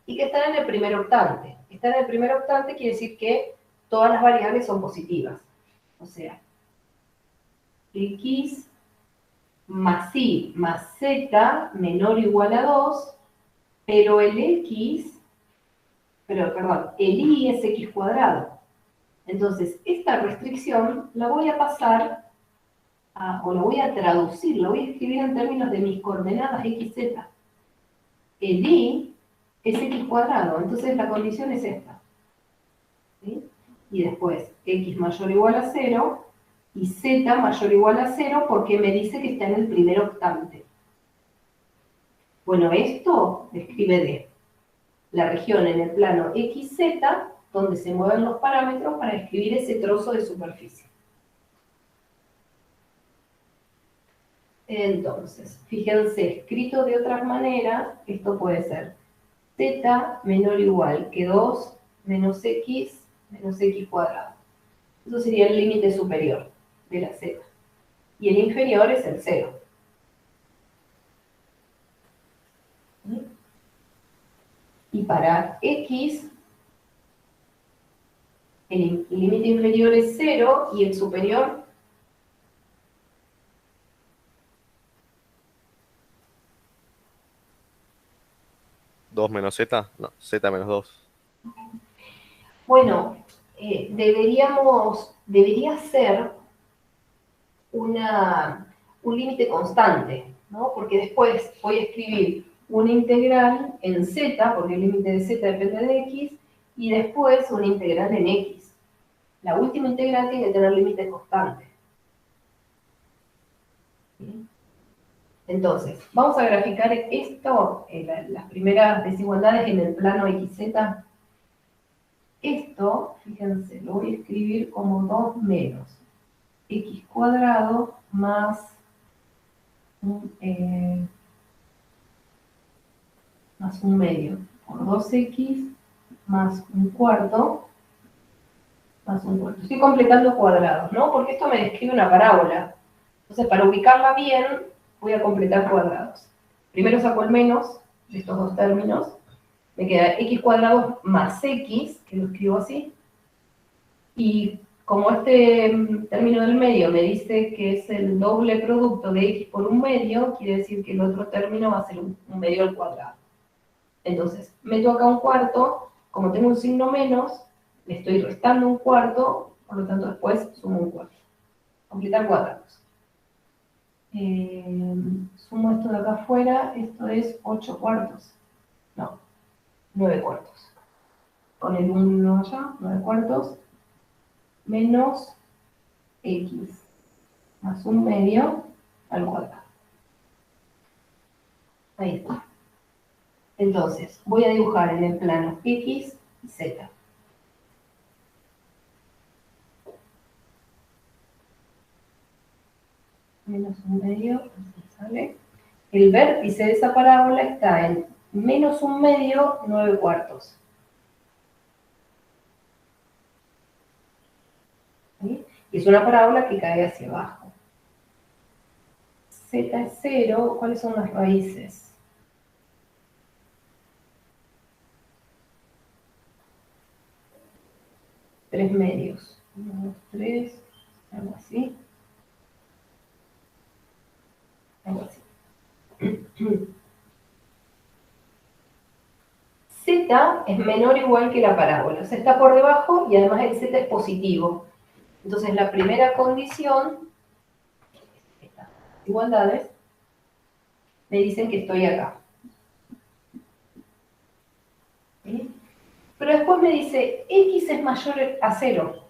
y que están en el primer octante. Estar en el primer octante quiere decir que todas las variables son positivas. O sea, X más Y más Z menor o igual a 2, pero el Y es X cuadrado. Entonces, esta restricción la voy a pasar o la voy a traducir, la voy a escribir en términos de mis coordenadas X, Z. El Y es X cuadrado, entonces la condición es esta. ¿Sí? Y después, X mayor o igual a 0 y Z mayor o igual a 0 porque me dice que está en el primer octante. Bueno, esto describe D. La región en el plano XZ, donde se mueven los parámetros para escribir ese trozo de superficie. Entonces, fíjense, escrito de otras maneras, esto puede ser Z menor o igual que 2 menos X cuadrado. Eso sería el límite superior de la Z. Y el inferior es el 0. Y para X, el límite inferior es 0 y el superior 2 menos Z, no, Z menos 2. Bueno, debería ser un límite constante, ¿no? Porque después voy a escribir una integral en Z, porque el límite de Z depende de X, y después una integral en X. La última integral tiene que tener límite constante. ¿Sí? Entonces, vamos a graficar esto, las primeras desigualdades en el plano XZ. Esto, fíjense, lo voy a escribir como 2 menos X cuadrado más un medio por 2X más un cuarto más un cuarto. Estoy completando cuadrados, ¿no? Porque esto me describe una parábola. Entonces, para ubicarla bien, voy a completar cuadrados. Primero saco el menos de estos dos términos. Me queda X cuadrado más X, que lo escribo así. Y como este término del medio me dice que es el doble producto de X por un medio, quiere decir que el otro término va a ser un medio al cuadrado. Entonces, meto acá un cuarto, como tengo un signo menos, le estoy restando un cuarto, por lo tanto después sumo un cuarto. Completar cuadrados. Sumo esto de acá afuera, esto es 8 cuartos. No, 9 cuartos. Con el 1 allá, 9 cuartos, menos X más un medio al cuadrado. Ahí está. Entonces, voy a dibujar en el plano X y z. Menos 1/2, así sale. El vértice de esa parábola está en menos 1/2, 9/4. ¿Sí? Y es una parábola que cae hacia abajo. Z es 0, ¿cuáles son las raíces? Tres medios. 1, 2, 3, algo así. Algo así. Z es menor o igual que la parábola, o sea, está por debajo y además el Z es positivo. Entonces la primera condición, estas igualdades, me dicen que estoy acá. ¿Sí? Pero después me dice, X es mayor a 0.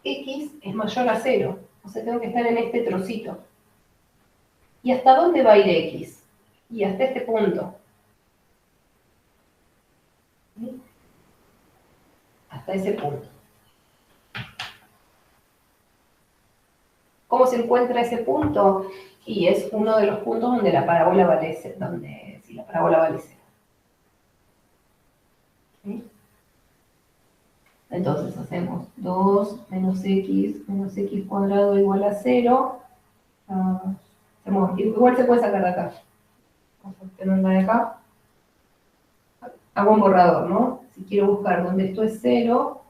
X es mayor a 0, o sea, tengo que estar en este trocito. ¿Y hasta dónde va a ir X? Y hasta este punto. ¿Sí? Hasta ese punto. ¿Cómo se encuentra ese punto? Y es uno de los puntos donde la parábola vale 0, donde si la parábola vale 0. ¿Sí? Entonces hacemos 2 menos x cuadrado igual a 0. Igual se puede sacar de acá. Vamos a tenerla de acá. Hago un borrador, ¿no? Si quiero buscar donde esto es 0,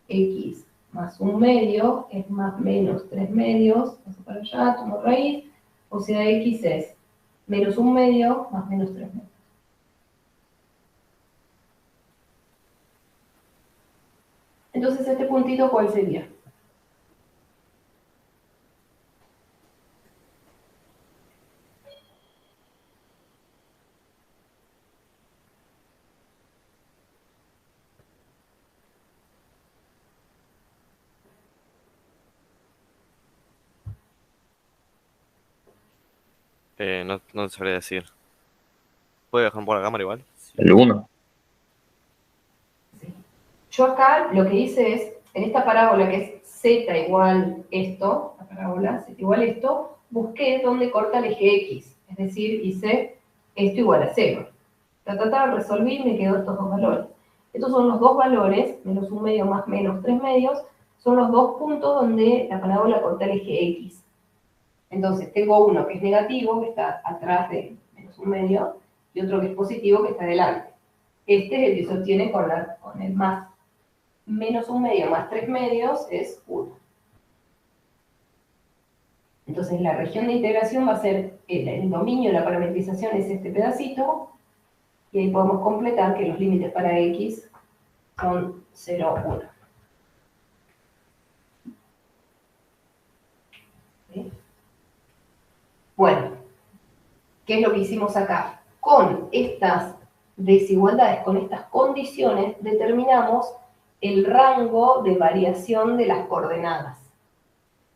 x más 1/2 es más menos 3/2. Paso para allá, tomo raíz. O sea, x es menos 1/2 más menos 3/2. Entonces, este puntito, ¿cuál sería? No te sabría decir. ¿Puedo dejar por la cámara igual? El 1. Sí. Yo acá lo que hice es, en esta parábola que es z igual esto, la parábola z igual esto, busqué dónde corta el eje x, es decir, hice esto igual a 0. Resolví y me quedó estos dos valores. Estos son los dos valores, menos 1/2 más menos 3/2, son los dos puntos donde la parábola corta el eje x. Entonces, tengo uno que es negativo, que está atrás de menos 1/2, y otro que es positivo, que está delante. Este es el que se obtiene con el más. Menos 1/2 más 3/2 es 1. Entonces la región de integración va a ser, el dominio de la parametrización es este pedacito, y ahí podemos completar que los límites para x son 0, 1. ¿Sí? Bueno, ¿qué es lo que hicimos acá? Con estas desigualdades, con estas condiciones, determinamos el rango de variación de las coordenadas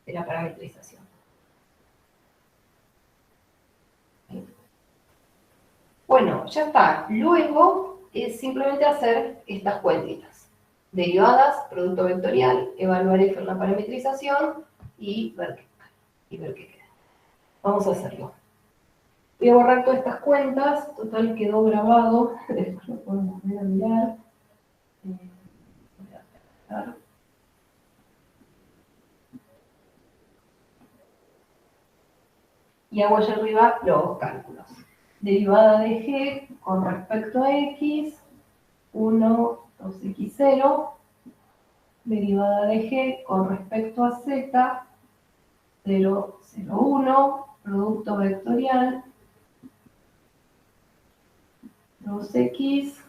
de la parametrización. Bueno, ya está. Luego es simplemente hacer estas cuentitas. Derivadas, producto vectorial, evaluar F en la parametrización y ver qué queda. Vamos a hacerlo. Voy a borrar todas estas cuentas. Total, quedó grabado. Después lo podemos volver a mirar. Voy a aplicar. Y hago allá arriba los cálculos. Derivada de g con respecto a x, 1, 2x0. Derivada de g con respecto a z, 0, 0, 1. Producto vectorial, 2x.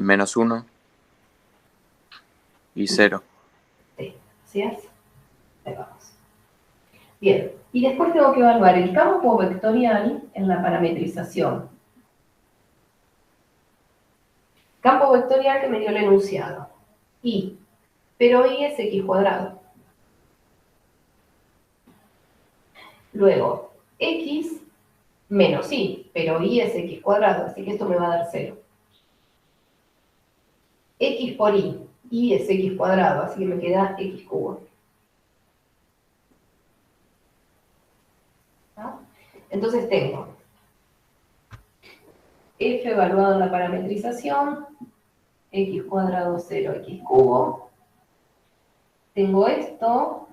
Menos 1 y 0. Sí, ¿así es? Ahí vamos. Bien, y después tengo que evaluar el campo vectorial en la parametrización. Campo vectorial que me dio el enunciado. Y, pero y es x cuadrado. Luego, x menos y, pero y es x cuadrado, así que esto me va a dar 0. x por y es x cuadrado, así que me queda x cubo. ¿No? Entonces tengo f evaluado en la parametrización, x cuadrado 0, x cubo. Tengo esto,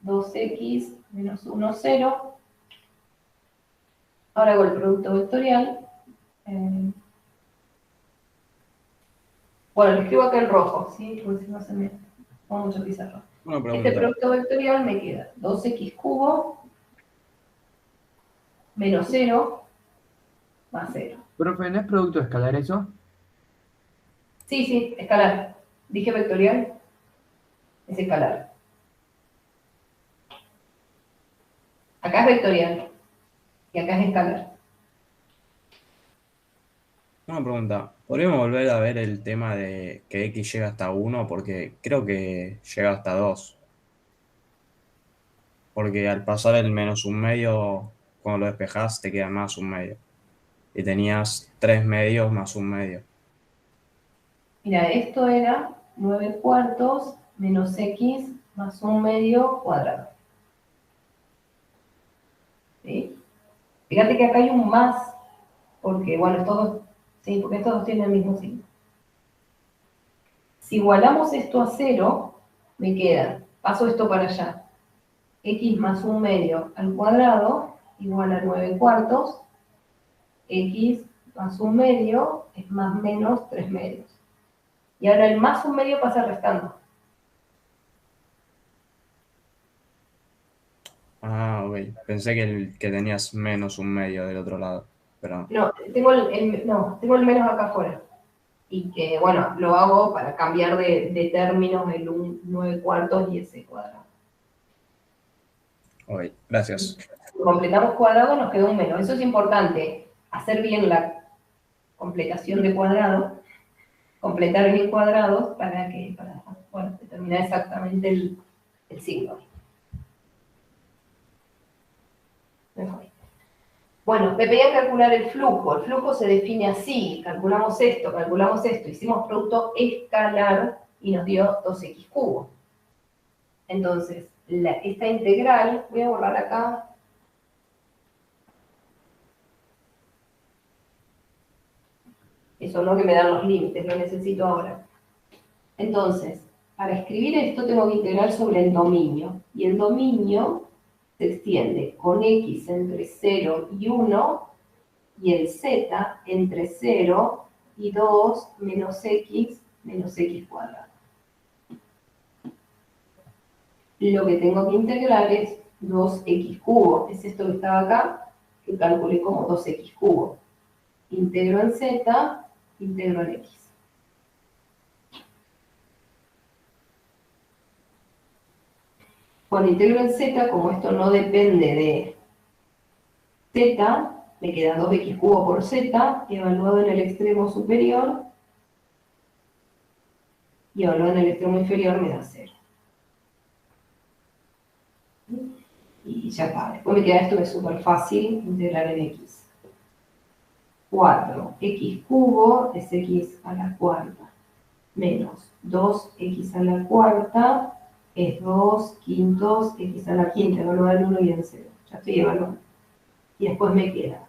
2x menos 1, 0. Ahora hago el producto vectorial. Bueno, lo escribo acá en rojo, ¿sí? Porque si no se me pongo mucho pizarro. Una Este pregunta. producto vectorial me queda 2x cubo menos 0 más 0. Profe, ¿no es producto escalar eso? Sí, sí, escalar. Dije vectorial, es escalar. Acá es vectorial y acá es escalar. Una pregunta. ¿Podríamos volver a ver el tema de que x llega hasta 1? Porque creo que llega hasta 2. Porque al pasar el menos un medio, cuando lo despejas, te queda más un medio. Y tenías 3 medios más un medio. Mira, esto era 9 cuartos menos x más 1 medio cuadrado. ¿Sí? Fíjate que acá hay un más, porque, bueno, estos dos, sí, porque estos dos tienen el mismo signo. Si igualamos esto a 0, me queda, paso esto para allá, x más 1 medio al cuadrado igual a 9 cuartos, x más 1 medio es más menos 3 medios. Y ahora el más 1 medio pasa restando. Ah, ok. Pensé que tenías menos un medio del otro lado. Pero No, tengo tengo el menos acá afuera. Y que, bueno, lo hago para cambiar de términos el 9 cuartos y ese cuadrado. ok, gracias. Si completamos cuadrado nos queda un menos. Eso es importante, hacer bien la completación de cuadrado, completar bien cuadrados para bueno, determinar exactamente el signo. Mejor. Bueno, me pedían calcular el flujo. El flujo se define así. Calculamos esto. Hicimos producto escalar y nos dio 2x cubo. Entonces, esta integral, voy a borrar acá. Eso no que me dan los límites, lo necesito ahora. Entonces, para escribir esto tengo que integrar sobre el dominio. Y el dominio se extiende con x entre 0 y 1 y el z entre 0 y 2 menos x cuadrado. Lo que tengo que integrar es 2x cubo. Es esto que estaba acá, que calculé como 2x cubo. Integro en z, integro en x. Cuando integro en z, como esto no depende de z, me queda 2x cubo por z, evaluado en el extremo superior, y evaluado en el extremo inferior me da 0. Y ya está. Después me queda esto que es súper fácil, integrar en x. 4x cubo es x a la cuarta, menos 2x a la cuarta es 2 quintos x a la quinta, evaluar en 1 y en 0. Ya estoy evaluando. Y después me queda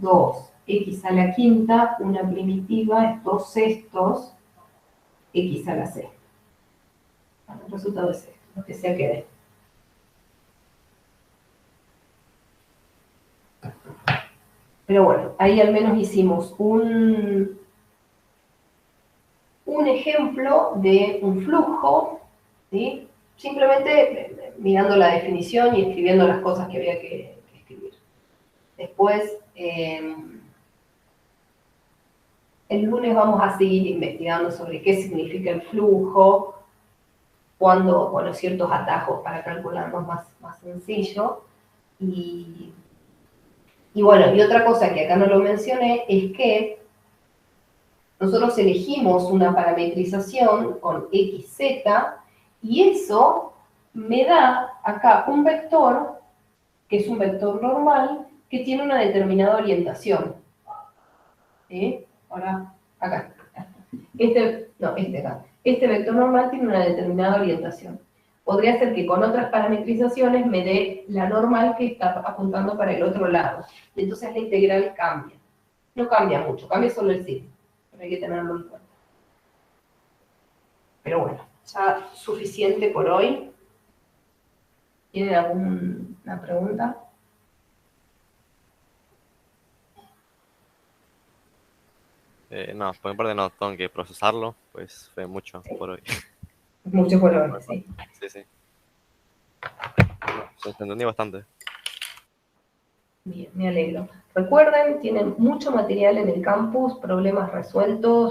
2x a la quinta, una primitiva es 2 sextos x a la sexta. Bueno, el resultado es esto, lo que sea que dé. Pero bueno, ahí al menos hicimos un ejemplo de un flujo, ¿sí? Simplemente mirando la definición y escribiendo las cosas que había que escribir. Después, el lunes vamos a seguir investigando sobre qué significa el flujo, cuándo, bueno, ciertos atajos para calcularlos más sencillo. Y bueno, y otra cosa que acá no lo mencioné es que nosotros elegimos una parametrización con xz y eso me da acá un vector, que es un vector normal, que tiene una determinada orientación. ¿Sí? Ahora, acá. Este vector normal tiene una determinada orientación. Podría ser que con otras parametrizaciones me dé la normal que está apuntando para el otro lado. Y entonces la integral cambia. No cambia mucho, cambia solo el signo. Pero hay que tenerlo en cuenta. Pero bueno, ya suficiente por hoy. ¿Tienen alguna pregunta? No, por mi parte no, tengo que procesarlo, pues fue mucho por hoy. Mucho por hoy, sí. Sí, sí. Se entendí bastante. Bien, me alegro. Recuerden, tienen mucho material en el campus, problemas resueltos.